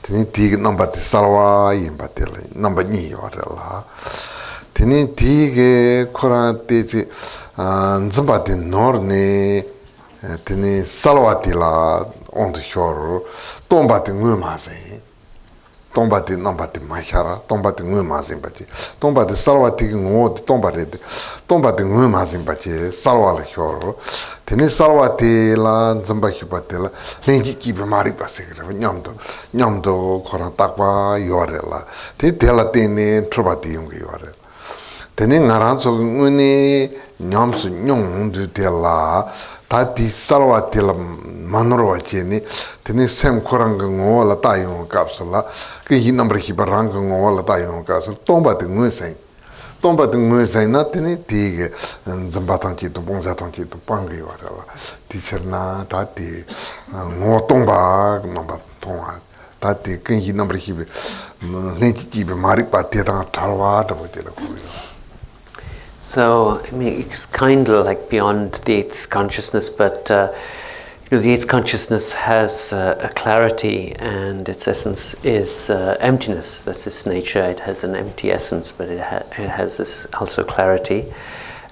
tini tig number ti salwa yimba tela number ni warela tini tig kurang ti nzamba ti norne tene salwati la on the shore tombati ngumase tombati nambati mashara tombati ngumase bati tombati salwati ngoti tombati ngumase bati salwala shore tene salwati la nzamba hipatela lengi kibe mari pasekra nyamdo khora takwa yorela te tela tene trobati yungi yorela tene ngaranso nguni nyamsu nyong du tela tati salwa tila manurwa cheni tene sem koranga ngo la tayong kapsula ke hi number hi baranga ngo la tayong kapsula tomba te ngui sen tomba de nguzaina tene tige zambatanki to bongzatanki to pangi wara teacherna tati ngo tomba number tonga tati kinji number hibe lenti be mari patte ta talwa ta botela ko. So, I mean, it's kind of like beyond the eighth consciousness, but the eighth consciousness has a clarity, and its essence is emptiness. That's its nature. It has an empty essence, but it has this also clarity.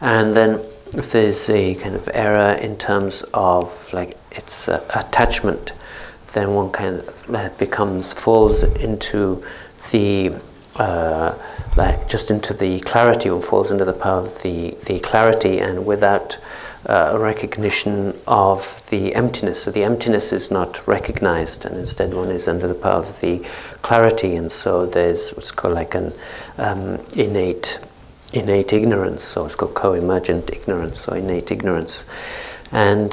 And then, if there's a kind of error in terms of like its attachment, then one kind of falls into the like just into the clarity, or falls into the power of the clarity, and without a recognition of the emptiness. So the emptiness is not recognized, and instead one is under the power of the clarity, and so there's what's called like an innate ignorance, so it's called co-emergent ignorance or innate ignorance, and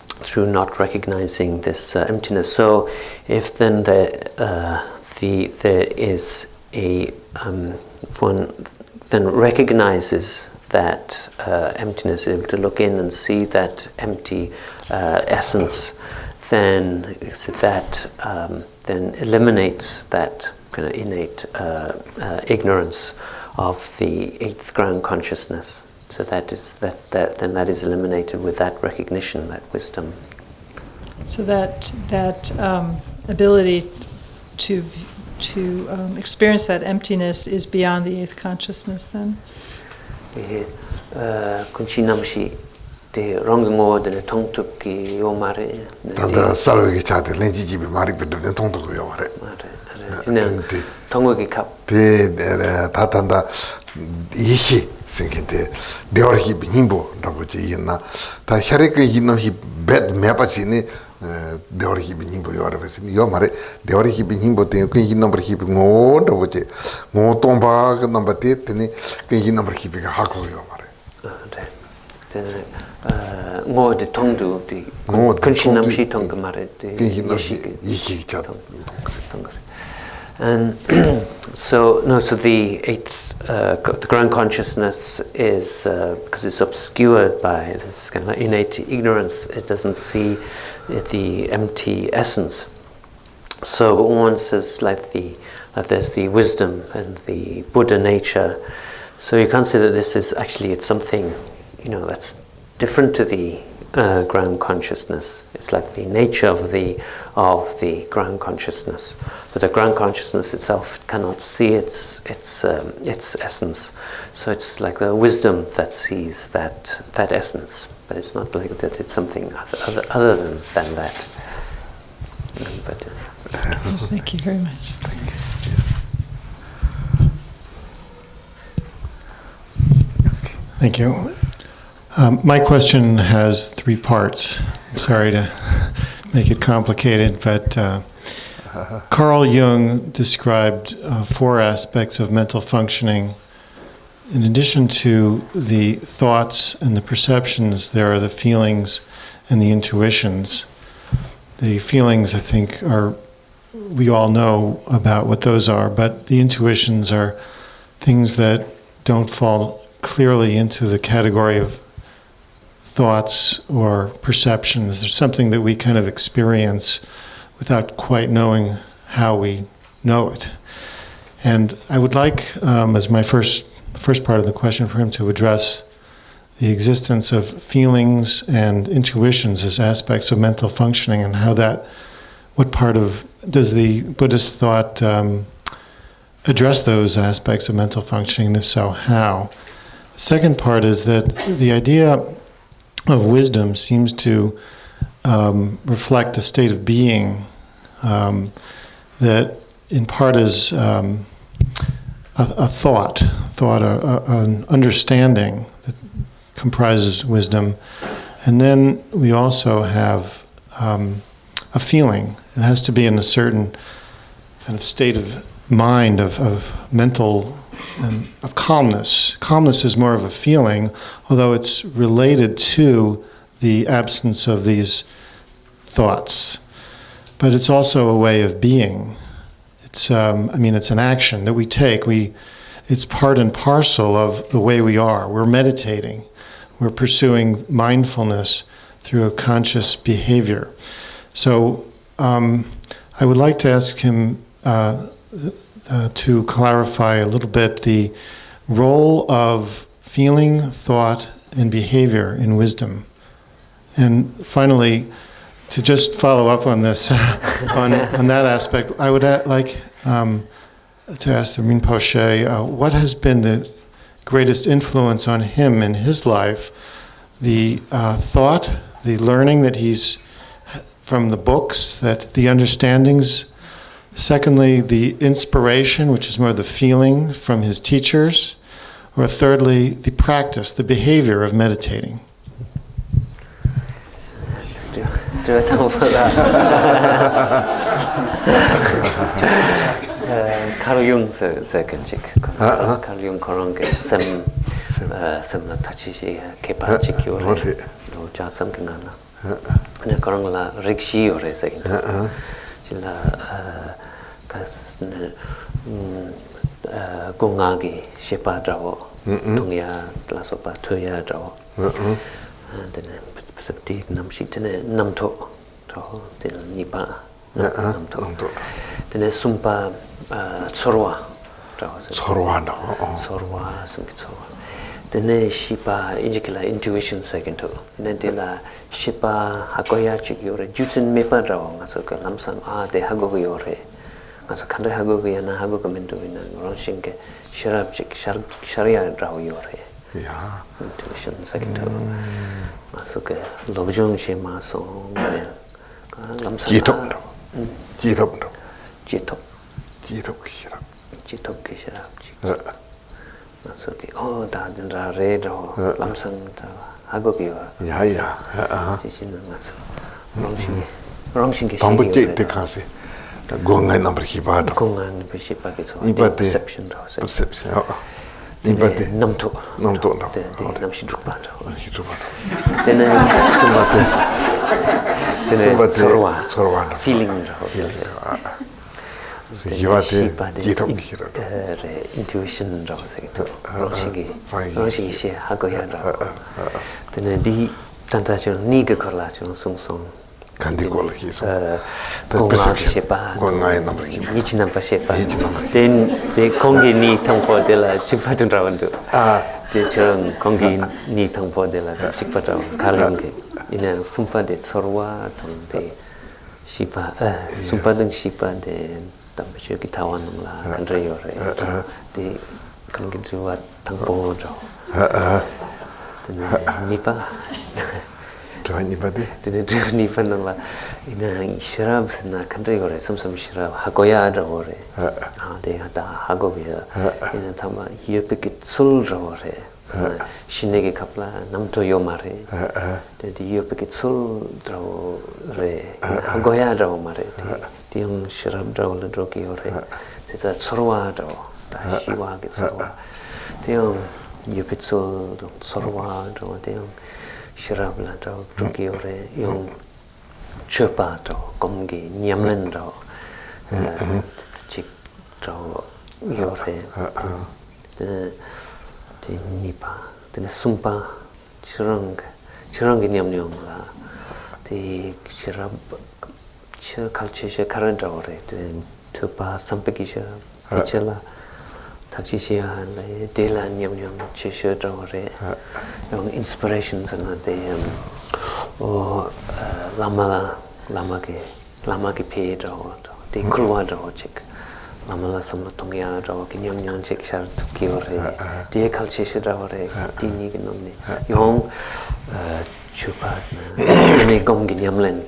through not recognizing this emptiness. So if then there is a if one then recognizes that emptiness, able to look in and see that empty essence, then that then eliminates that kind of innate ignorance of the eighth ground consciousness. So that is eliminated with that recognition, that wisdom. So that ability to experience that emptiness is beyond the eighth consciousness then? Kunchinamshi de rongo de tongtuk ki yomare. Tanda salwe chate lenji jibe mari bedde tongtuk yomare. Tongo ki kap. Te tatanda ishi singete deorhi binimbo raboche yina. Ta shareke yinamhi bed mapasini deorhi binimbo yore besini yomare deorhi binimbo te kin number hi ngo raboche ngo tomba number te tene kin number hi ga hako yomare. Ngo de tongdu di kunchinam shi tongmare de ishi chat. And so the eighth, the ground consciousness is because it's obscured by this kind of innate ignorance. It doesn't see the empty essence. So one says like there's the wisdom and the Buddha nature. So you can't say that this is actually it's something that's different to the ground consciousness. It's like the nature of the ground consciousness, but the ground consciousness itself cannot see its essence. So it's like the wisdom that sees that essence, but it's not like that. It's something other than that. Thank you very much. Thank you. My question has three parts. I'm sorry to make it complicated, but Carl Jung described four aspects of mental functioning. In addition to the thoughts and the perceptions, there are the feelings and the intuitions. The feelings, I think, we all know about what those are, but the intuitions are things that don't fall clearly into the category of thoughts or perceptions. There's something that we kind of experience without quite knowing how we know it. And I would like, as my first part of the question, for him to address the existence of feelings and intuitions as aspects of mental functioning, and how does the Buddhist thought address those aspects of mental functioning, and if so, how? The second part is that the idea of wisdom seems to reflect a state of being that in part is a thought, an understanding that comprises wisdom. And then we also have a feeling. It has to be in a certain kind of state of mind, of mental, and of calmness. Calmness is more of a feeling, although it's related to the absence of these thoughts. But it's also a way of being. It's an action that we take. it's part and parcel of the way we are. We're meditating. We're pursuing mindfulness through a conscious behavior. So I would like to ask him to clarify a little bit the role of feeling, thought, and behavior in wisdom. And finally, to just follow up on this, on that aspect, I would like to ask the Rinpoche, what has been the greatest influence on him in his life? The thought, the learning that he's from the books, that the understandings. Secondly, the inspiration, which is more the feeling from his teachers. Or thirdly, the practice, the behavior of meditating. Do I tell for that? Carl Jung second chick. Carl Jung korong sem la tachi kepa chikyo re. No chat sam kingana. Ne korong la rikshi ore second. Chila kas gongagi shepa drawo. Tungya lasopa tuya drawo. And then seperti namshi tene namto drawo tene nipa namto. Tene sumpa sorwa drawo. Sorwa no. Sorwa sumki sorwa. Tene shipa injikila intuition second to. Nendila shipa hagoya chikyore jutsin mepa drawo ngaso ka lamsam de hago yore. Ngaso kande hago yana hago kamendo ina ronshinke sharab chik sharia drawo yore. Yeah. Intuition second to. Ngaso ka lobjong shema so lamsam. Jitok kishirab. Jitok kishirab chik. Ngaso ki da dindra re drawo lamsam hago yore. Yeah. Jishin ngaso. Rongshing Tambu chik te kasi. Gongai number hibado. Gongai number hibado. Perception. Perception. Ibate. Namto. De namshi drupado. Tene sorwa. Feeling. Ibate. Jitok kishirab. Intuition draw second. Rongshing she hago ya draw. Tene di tanta chon niga korla chon sung. Kandikol hiso. Gonga shepa. Gongai number hibado. Each number shepa. Then the kongi ni tangpo de la chikpa tundrawandu. The churn kongi ni tangpo de la chikpa trawan. Karlungi. Ina sumpa de sorwa tang de shipa. Sumpa deng shipa de tambasyo kitawan la kandre yore. De kongi driwa tangpo traw. Nipa. Dene nipa nangla ina shirab sna kandre gore samsam shirab hagoya drawore de hata hagoya ina tama yepikit sul drawore shinege kapla namto yomare de yepikit sul drawore hagoya drawmare de yung shirab drawle droki yore de sa sorwa draw ta shiwa ge sorwa de yung yepikit sul sorwa draw de yung shirab la draw droki yore yung chöpa draw komgi nyamlen draw chik draw yore de nipa de sumpa chirang nyamnyong la de shirab kalche she karan draw re de chöpa sampeki shirab ichela takshishya le dela nyamnyong chishe draw re yung inspirations and the lama ke pe draw de kulwa draw chik lama la samla tongya draw ki nyamnyong chik shar ki ore de kalche she draw re ti ni ki nomne yung chupas na ne gom gi nyamlen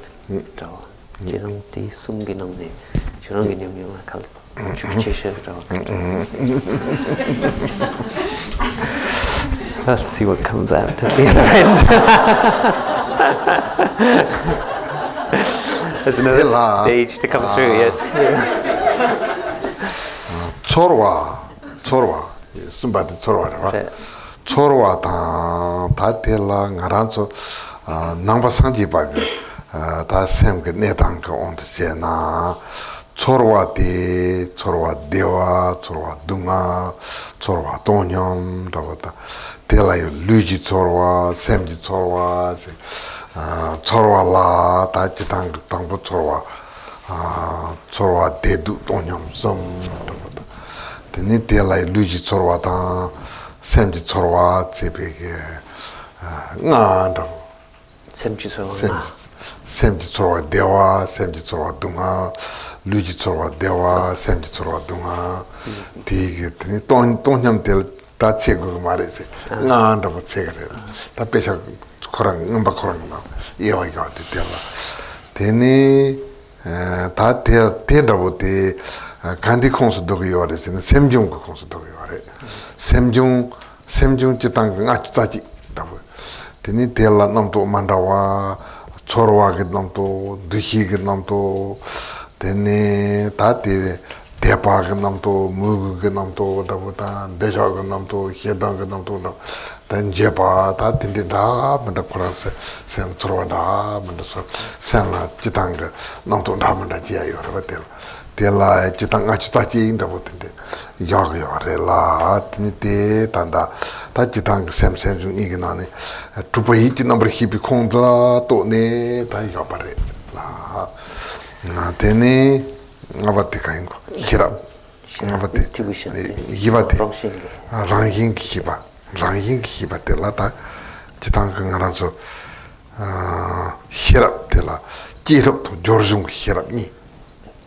draw jirong ti sum gi nomne jirong gi nyamnyong la kal chukche draw. Let's see what comes out at the other end. There's another stage to come through yet. Chorwa, sumbati chorwa, right? Chorwa ta tela ngarancho nangpa sangji baga ta sem ke netang ka ont se na chorwa de, chorwa dewa, chorwa dunga, chorwa tonyam, rabata. Tela yo luji chorwa, semji chorwa, chorwa la, ta chitang tangpo chorwa, chorwa dedu tonyam som, rabata. Teni tela yo luji chorwa tang, semji chorwa, tsepeke, nga, rabata. Semji chorwa. Semji chorwa dewa, semji chorwa dunga, luji chorwa dewa, semji chorwa dunga, tiki tini tonyam tel ta tsego marese, nga ndabo tsegare, ta pesha korang, ngamba korang na, iwa ikawa ti tela. Tini ta tendabo te kandi khonsu dogo yore se, semjung ko khonsu dogo yore. Semjung chitang nga chutaji, tini tela namto mandawa, chorwa ke namto, duhi ke namto, tene tati tepa ke namto, mugu ke namto, deja ke namto, hedang ke namto, ten jepa, tati ndi da, manda kura sen chorwa da, manda sen la chitang ke namto da, manda jia yore, tela chitang nga chutachi ndabo tende, yaga yore la, tini te tanda, ta chitang sem jung igi nani, trupa iti nambar hipi kongla to ne, ta yabare la, na tene, ngabate kaingo, hirab, ngabate, hibate, ranging hiba tela ta, chitang ngaranzo, hirab tela, jirab to jorjung hirab ni,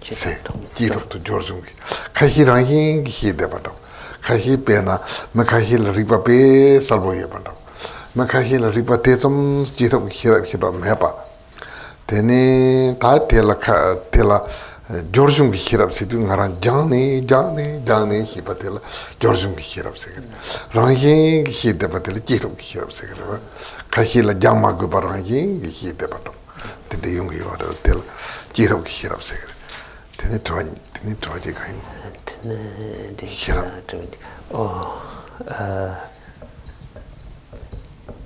jirab to jorjung, kahi ranging hidebadaw. Kahi pena, makahi la ripa pe salvo ye bandam. Makahi la ripa te som jitham hirab mepa. Tene ta tela Georgium hirab situ ngaran jane hipa tela Georgium hirab segre. Rangi hide patela jitham hirab segre. Kahi la jamma guba rangi hide bandam. Tene yungi wada tela jitham hirab segre. Tene traji kain.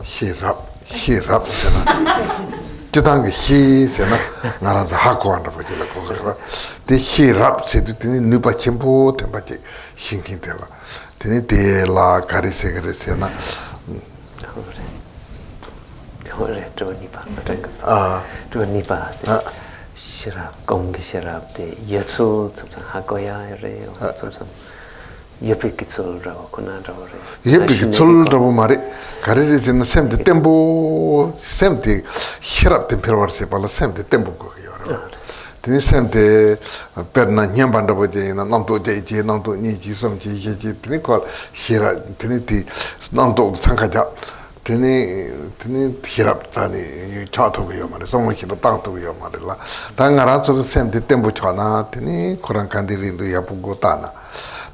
Hirab sena. Jitang hi sena ngaran za hako anda bajila ko. De hirab sedu tini nupa chimpo tempa che hinkin tela. Tini de la kari segre sena. Hore nipa. Nipa. Shirab, gongi shirab de yatsul, something hagoya re, or something. Yepikitsul rao, kunada re. Yepikitsul rao mare, Karis in the same tempo, same the shirab temper sepala, same the tempo go. The same the perna nyambandavoje, namto jay, namto niji, some jay, tinicol, shira, tinity, namto sankaja. Tini hirap tani chato biyo mare, somo hiro tangto biyo mare la. Ta ngaranzo sem te tempo chana, tini korang kandi rindu yapugo tana.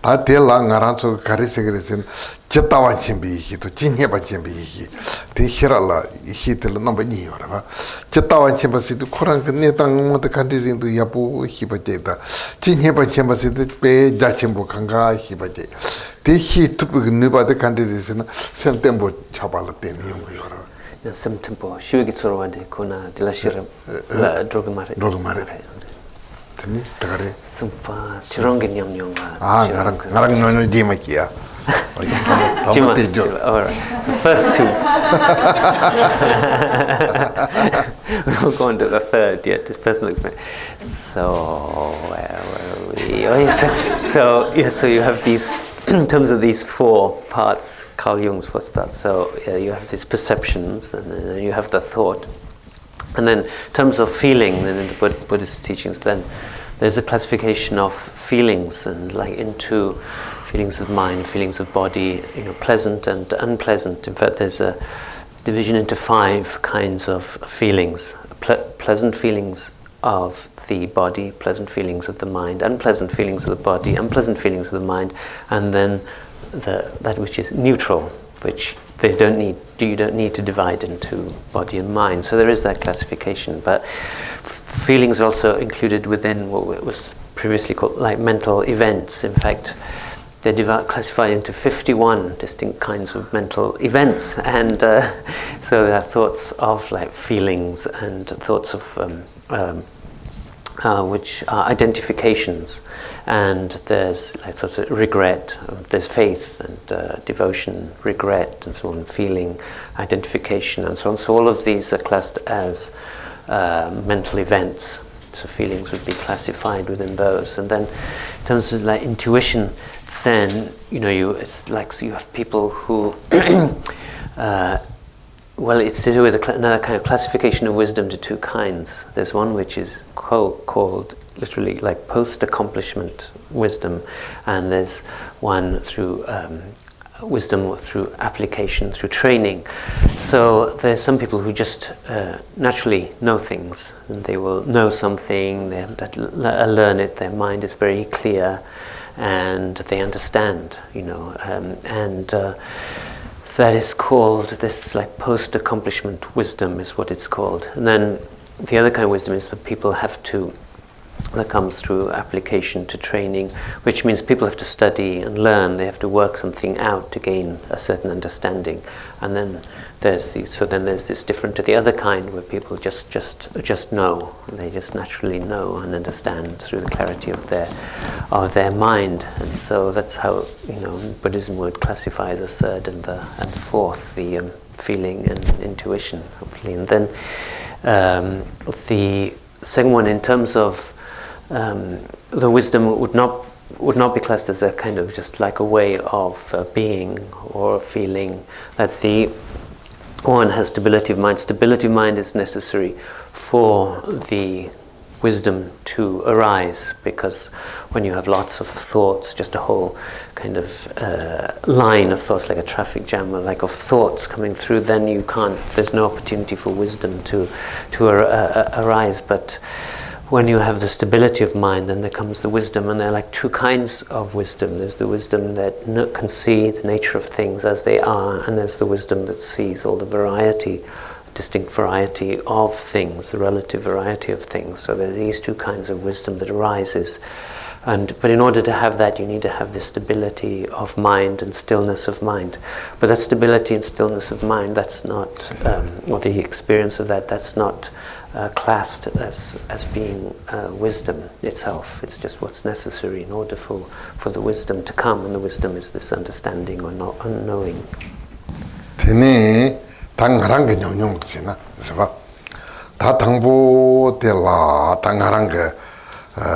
Ta te la ngaranzo kari segre sen, chetawa chimbi ihi, to chinyeba chimbi ihi. Tini hira la ihi te la namba nyi yore ba. Chetawa chimba situ korang netang mota kandi rindu yapu hiba jeta. Chinyeba chimba situ pe jachimbo kanga hiba jeta. Te hi tupu nuba de kandiri sena sem tempo chabala teni yungu yoro. Sem tempo shiwiki tsoro de kuna de la shira drogmare. Teni tagare. Sumpa chirongi nyam nyonga. Ngarang nono jima kia. Alright. So first two. We will go on to the third yet, this personal experience. So where were we? Oh yes. So you have these in terms of these four parts, Carl Jung's first part. So you have these perceptions, and then you have the thought, and then in terms of feeling, and in the Buddhist teachings, then there's a classification of feelings and like into feelings of mind, feelings of body, pleasant and unpleasant. In fact, there's a division into 5 kinds of feelings: pleasant feelings of the body, pleasant feelings of the mind, unpleasant feelings of the body, unpleasant feelings of the mind, and then that which is neutral, which you don't need to divide into body and mind. So there is that classification, but feelings are also included within what was previously called like mental events. In fact, they're classified into 51 distinct kinds of mental events, and so there are thoughts of like feelings and thoughts of which are identifications, and there's like sort of regret, there's faith and devotion, regret, and so on, feeling, identification, and so on. So all of these are classed as mental events. So feelings would be classified within those. And then, in terms of like intuition, then it's like so you have people who. Well, it's to do with another kind of classification of wisdom to two kinds. There's one which is called literally like post-accomplishment wisdom, and there's one through wisdom through application, through training. So there's some people who just naturally know things, and they will know something, they learn it, their mind is very clear, and they understand, that is called this like post-accomplishment wisdom is what it's called. And then the other kind of wisdom is that people have to, that comes through application to training, which means people have to study and learn, they have to work something out to gain a certain understanding. And then there's this different to the other kind where people just know, they just naturally know and understand through the clarity of their mind. And so that's how Buddhism would classify the third and the fourth, the feeling and intuition, hopefully. And then the second one, in terms of the wisdom, would not be classed as a kind of just like a way of being or feeling. That one has stability of mind. Stability of mind is necessary for the wisdom to arise, because when you have lots of thoughts, just a whole kind of line of thoughts, like a traffic jam, like of thoughts coming through, then you can't. There's no opportunity for wisdom to arise. But when you have the stability of mind, then there comes the wisdom, and there are like two kinds of wisdom. There's the wisdom that can see the nature of things as they are, and there's the wisdom that sees all the variety, distinct variety of things, the relative variety of things. So there are these two kinds of wisdom that arises. But in order to have that, you need to have this stability of mind and stillness of mind. But that stability and stillness of mind, that's not, or the experience of that, that's not classed as being wisdom itself. It's just what's necessary in order for the wisdom to come, and the wisdom is this understanding or not unknowing. Tene tangarang nyong sina, right? Ta tangbo de la tangarang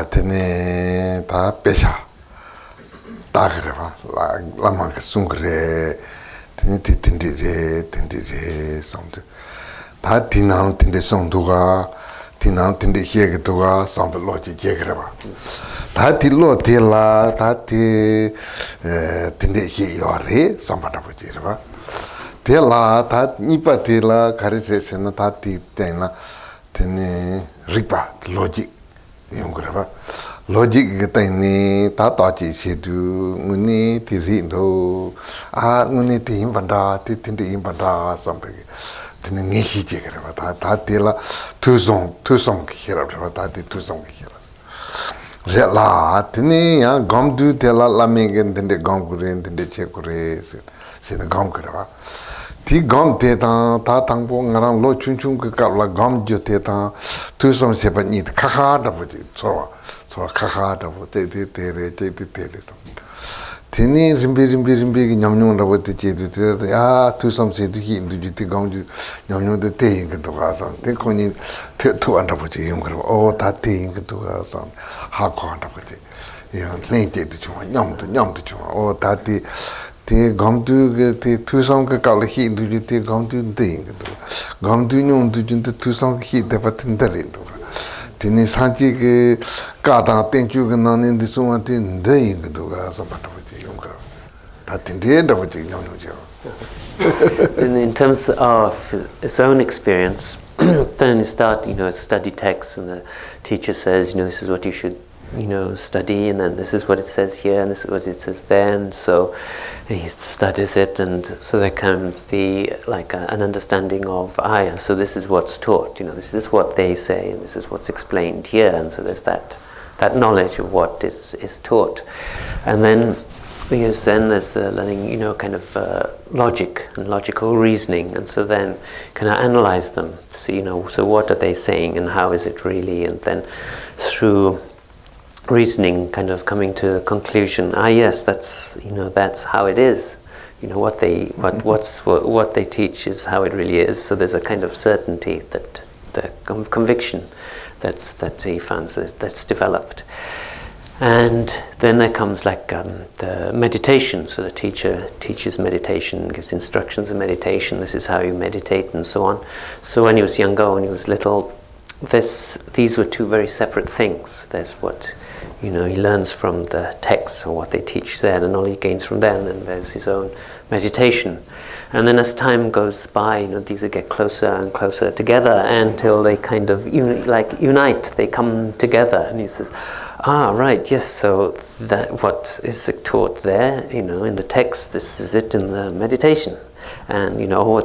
tene ta pesha. Ta greva la manca sungre tene tindire something. Ta tinang tinde songduga tinang tinde hiegeduga something logi jegreva. Ta tilo tela ta ti tinde hiore somebody bujirva. Tela ta nipa tela karisena ta ti tena tene ripa logic yungrava logic tene ta tachi sedu muni ti rindo muni ti imbanda ti tinde imbanda something tene ngehi jegrava ta tela tu song hirava ta ti tu song hirava rela tene ya gamdu tela lamegen tende gamgure tende chekure se gam grava ti gam te ta tangpo ngarang lo chung ka la gam jo te ta tu som se pa ni kha kha da bu so kha kha da bu te re tini rimbi gi nyam da bu te che tu tu som se du hi du ti gam ju nyam de te ing do ga sa te ko ni te tu an da bu ji yum gra o ta te ing do ga sa ha ko da bu ji yo len te tu nyam tu o ta ti te gamdu te tusong ka kala hi du te gamdu ding do gamdu nyong du jin te tusong hi te patin dare do te ni sanji ke ka ta tenchu ga nan ni so wa te ding do ga so pa to ji yong ka ta tin de da ji nyong jo. In terms of its own experience, then you start, study texts, and the teacher says, this is what you should study, and then this is what it says here, and this is what it says there, and so he studies it, and so there comes an understanding of so this is what's taught, this is what they say, and this is what's explained here, and so there's that knowledge of what is taught. And then because then there's learning, kind of logic and logical reasoning, and so then can I analyze them, see, so what are they saying and how is it really, and then through reasoning, kind of coming to a conclusion. Yes, that's how it is. What they teach is how it really is. So there's a kind of certainty, that the conviction that he finds that's developed. And then there comes the meditation. So the teacher teaches meditation, gives instructions in meditation. This is how you meditate, and so on. So when he was younger, when he was little, these were two very separate things. There's what he learns from the texts, or what they teach there, the knowledge he gains from there, and then there's his own meditation. And then as time goes by, these get closer and closer together until they kind of unite, they come together. And he says, right, yes, so that what is taught there, in the text, this is it in the meditation. And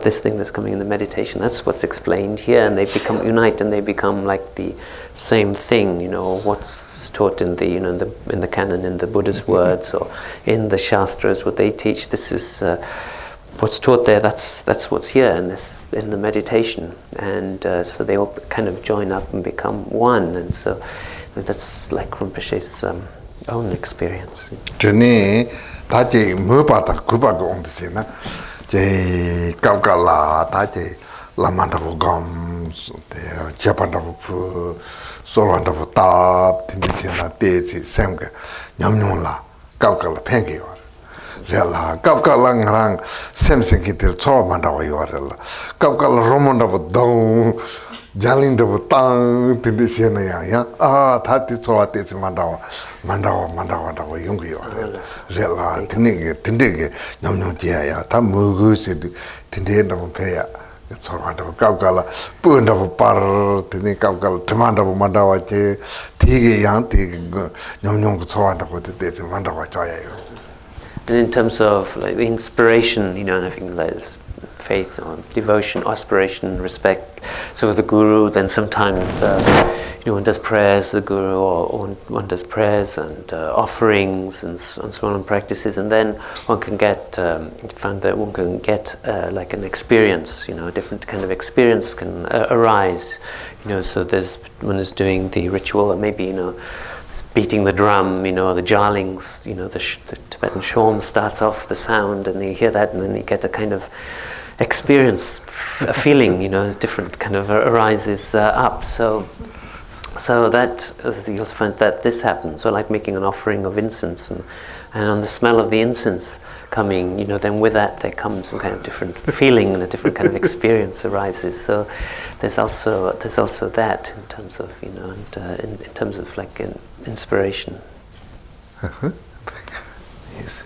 this thing that's coming in the meditation, that's what's explained here, and they become unite, and they become like the same thing. What's taught in the in the canon, in the Buddha's words, or in the Shastras, what they teach. This is what's taught there. That's what's here in the meditation, and so they all kind of join up and become one. And so that's like Rinpoche's own experience. 제 깔깔라 다제 라만다고 검 제반다고 소란다고 다 딘디케나 데지 샘게 냠뇽라 깔깔라 팽게요 젤라 깔깔랑랑 샘생기들 초만다고 요르라 깔깔라 로몬다고 동 잘린다고 땅 딘디세나야 야 다티 초라테지 만다고 용기요 젤라 딘디게 냠뇽지야 다 먹으세 딘디다고 배야 초라다고 깔깔라 뿌은다고 빠르 딘디 깔깔 드만다고 만다와지 되게 양 되게 냠뇽 초라다고 되지 만다와 줘야요. And in terms of the inspiration, I think there's faith or devotion, aspiration, respect. So with the guru, then sometimes one does prayers, the guru, or one does prayers and offerings and so on, and practices, and then one can get found that one can get like an experience, a different kind of experience can arise. So there's one is doing the ritual, and maybe beating the drum, or the jarlings, the Tibetan shawm starts off the sound, and you hear that, and then you get a kind of experience, a feeling, different kind of arises up. So that you'll find that this happens. So like making an offering of incense, and on the smell of the incense coming, then with that there comes some kind of different feeling and a different kind of experience arises. So there's also that in terms of in terms of like an inspiration. Yes.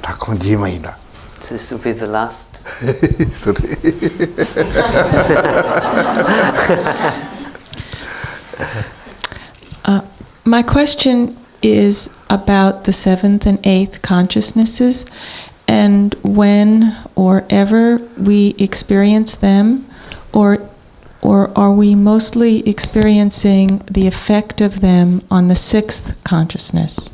다콘지마이다. So this will be the last. My question is about the seventh and eighth consciousnesses, and when or ever we experience them, or are we mostly experiencing the effect of them on the sixth consciousness?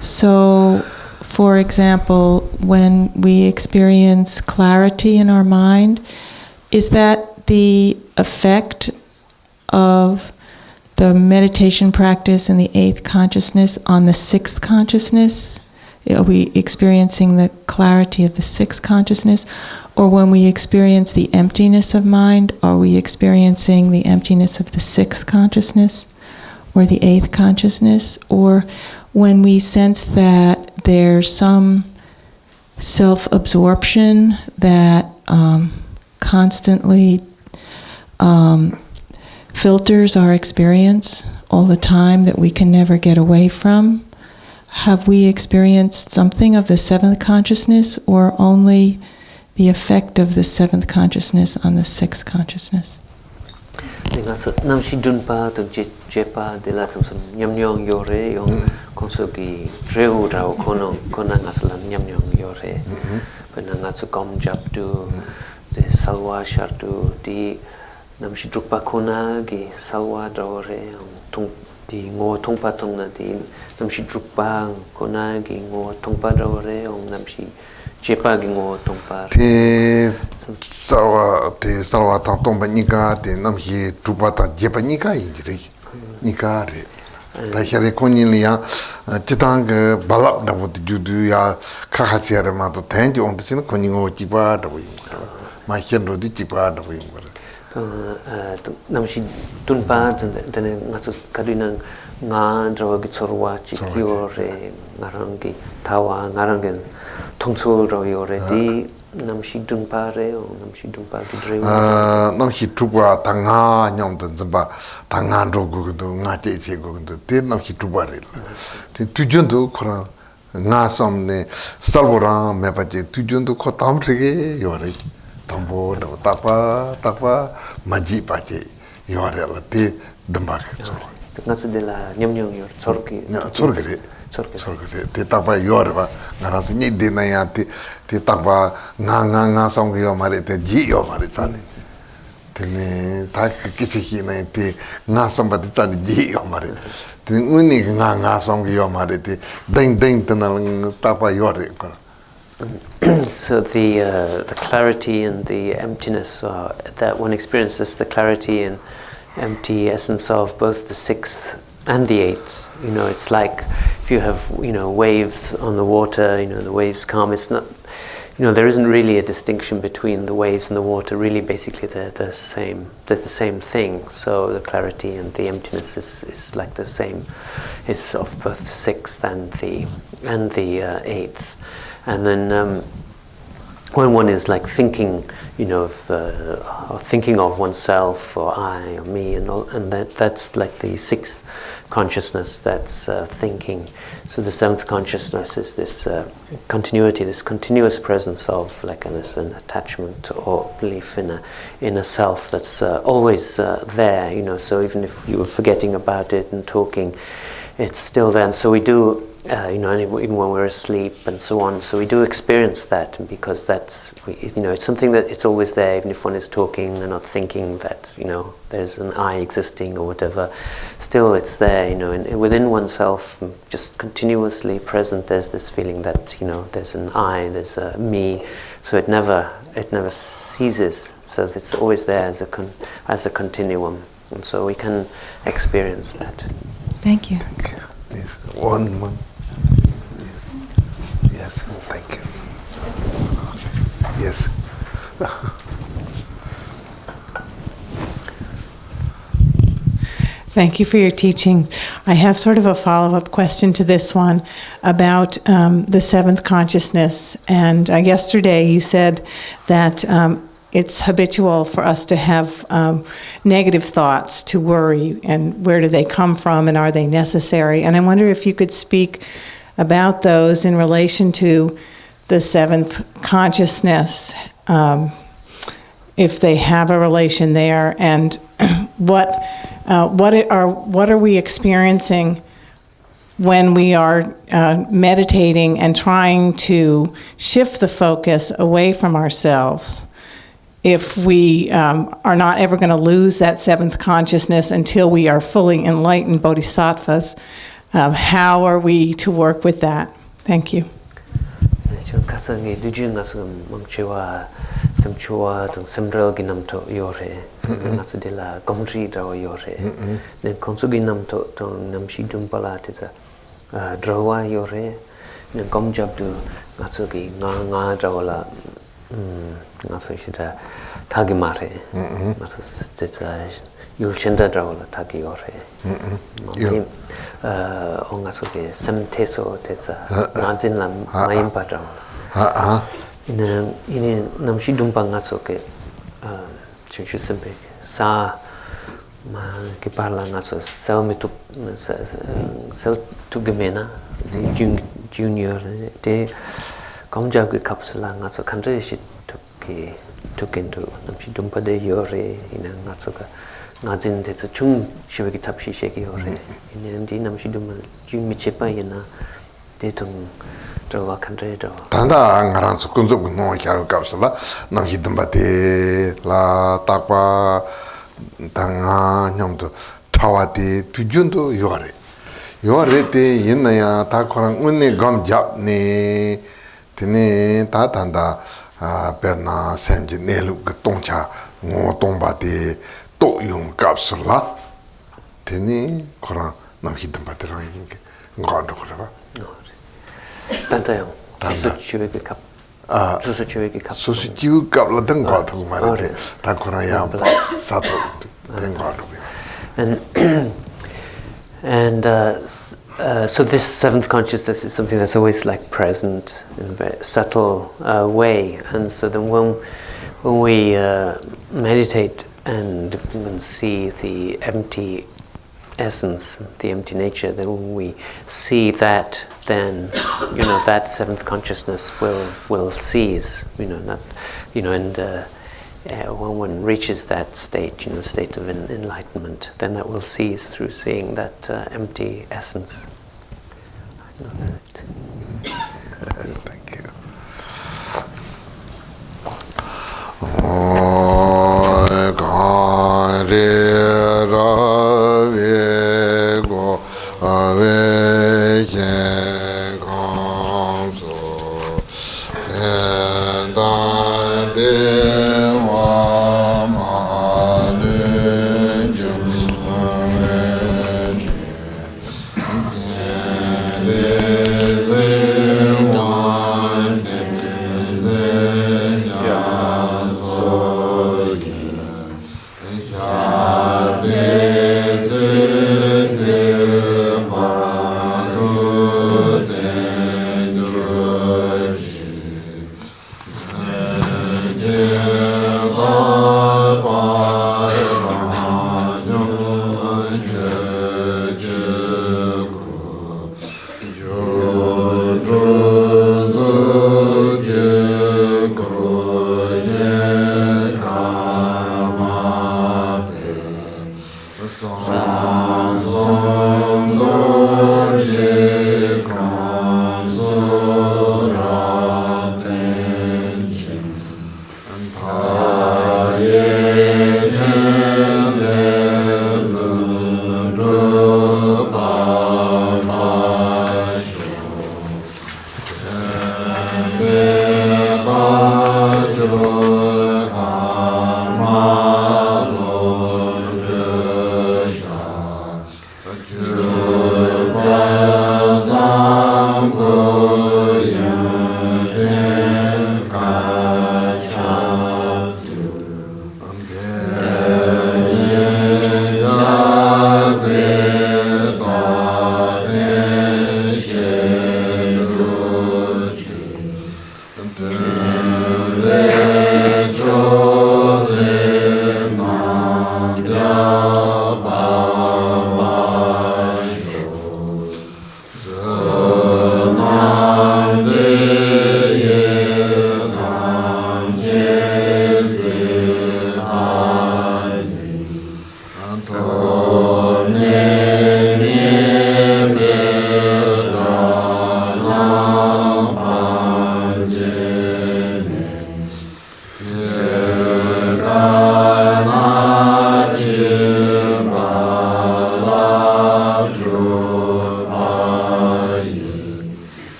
So, for example, when we experience clarity in our mind, is that the effect of the meditation practice and the eighth consciousness on the sixth consciousness? Are we experiencing the clarity of the sixth consciousness? Or when we experience the emptiness of mind, are we experiencing the emptiness of the sixth consciousness or the eighth consciousness? Or when we sense that there's some self-absorption that constantly filters our experience all the time, that we can never get away from, have we experienced something of the seventh consciousness, or only the effect of the seventh consciousness on the sixth consciousness? di ngo tongpa tongna di namshi drukpa kona gi ngo tongpa rawre ong namshi jepa gi ngo tongpa te sarwa tang tongpa nika te namshi drukpa ta jepa nika indire nika re ta xare koni liya chitang balap nabu di judu ya kakasi yare ma to tenji ong tisina koni ngo jipa rabu yung ma xenro di jipa rabu yung namshi tunpa tene ngasu kadina nga drawa gi chorwa chikyo re ngarangi tawa ngarangen tongso rawi re di namshi tunpa re o namshi tunpa gi drewa namshi tupa tanga nyam tan zamba tanga rogo do nga che che go do te namshi tupa re te tujun do khora nga samne salbora me pa che tujun do kho tam rege yore tambo do tapa maji pa che yore la te damba ke ngasu de la nyam yor chorki sorgere te tapa yore ba ngara se ni de na ya te tapa nga song yo mare te ji yo mare sane te ne ta kichi ki na te nga song ba te ta ji yo mare te uni nga song yo mare te ding tan tapa yore ko. So the clarity and the emptiness that one experiences, the clarity and empty essence of both the sixth and the eighth. You know, it's like if you have, you know, waves on the water, you know, the waves come, it's not, you know, there isn't really a distinction between the waves and the water. Really, basically, they're the same thing. So the clarity and the emptiness is like the same. It's of both the sixth and the eighth. And then when one is like thinking, you know, or thinking of oneself or I or me and that's like the sixth consciousness that's thinking. So the seventh consciousness is this continuity, this continuous presence of like an attachment or belief in a self that's always there, you know. So even if you were forgetting about it and talking, it's still there. And so we do. You know, even when we're asleep and so on. So we do experience that, because that's, you know, it's something that it's always there, even if one is talking and not thinking that, you know, there's an I existing or whatever. Still, it's there, you know, and within oneself, just continuously present. There's this feeling that, you know, there's an I, there's a me. So it never ceases. So it's always there as a continuum, and so we can experience that. Thank you. One. Yes, thank you. Yes. Thank you for your teaching. I have sort of a follow-up question to this one about the seventh consciousness. And yesterday you said that it's habitual for us to have negative thoughts, to worry, and where do they come from and are they necessary? And I wonder if you could speak about those in relation to the seventh consciousness, if they have a relation there, and what are we experiencing when we are meditating and trying to shift the focus away from ourselves? If we are not ever going to lose that seventh consciousness until we are fully enlightened bodhisattvas, how are we to work with that? Thank you. Ngaso shida tagi mare, ngaso tetsa yulchenda drawla tagi yore. Ngaso ke samteso tetsa ngazin la mayimpa drawla. Ini namshi dumpa ngaso ke chichu sempe sa ma ke parla ngaso sel tu gemena di junior de Komjab ke kapsula ngaso kanre shi took into namshi dumpa de yore ina ngaso ka ngazin te chung shibeki tapshi sheki yore ina ndi namshi dumpa jun michepa ina te tung drawa kanre drawa tanda ngaran su kunzo no kyaro kapsula namshi dumpa te la takpa tanga nyamto chawati tujundu yore. Yore te yinaya ta korang unni gam japni tini ta tanda perna semji nelu ka tongcha ngo tongba te to yung kapsula tini korang nam hidam patirang yinke ngondo koraba. Tantayang. Susu kap. Susu chiwi kap la deng kwa thug marite ta korang yang pa sato deng kwa thug. And so this seventh consciousness is something that's always like present in a very subtle way. And so then when we meditate and see the empty essence, the empty nature, then when we see that, then that seventh consciousness will cease. When one reaches that state, state of enlightenment, then that will cease through seeing that empty essence. Thank you.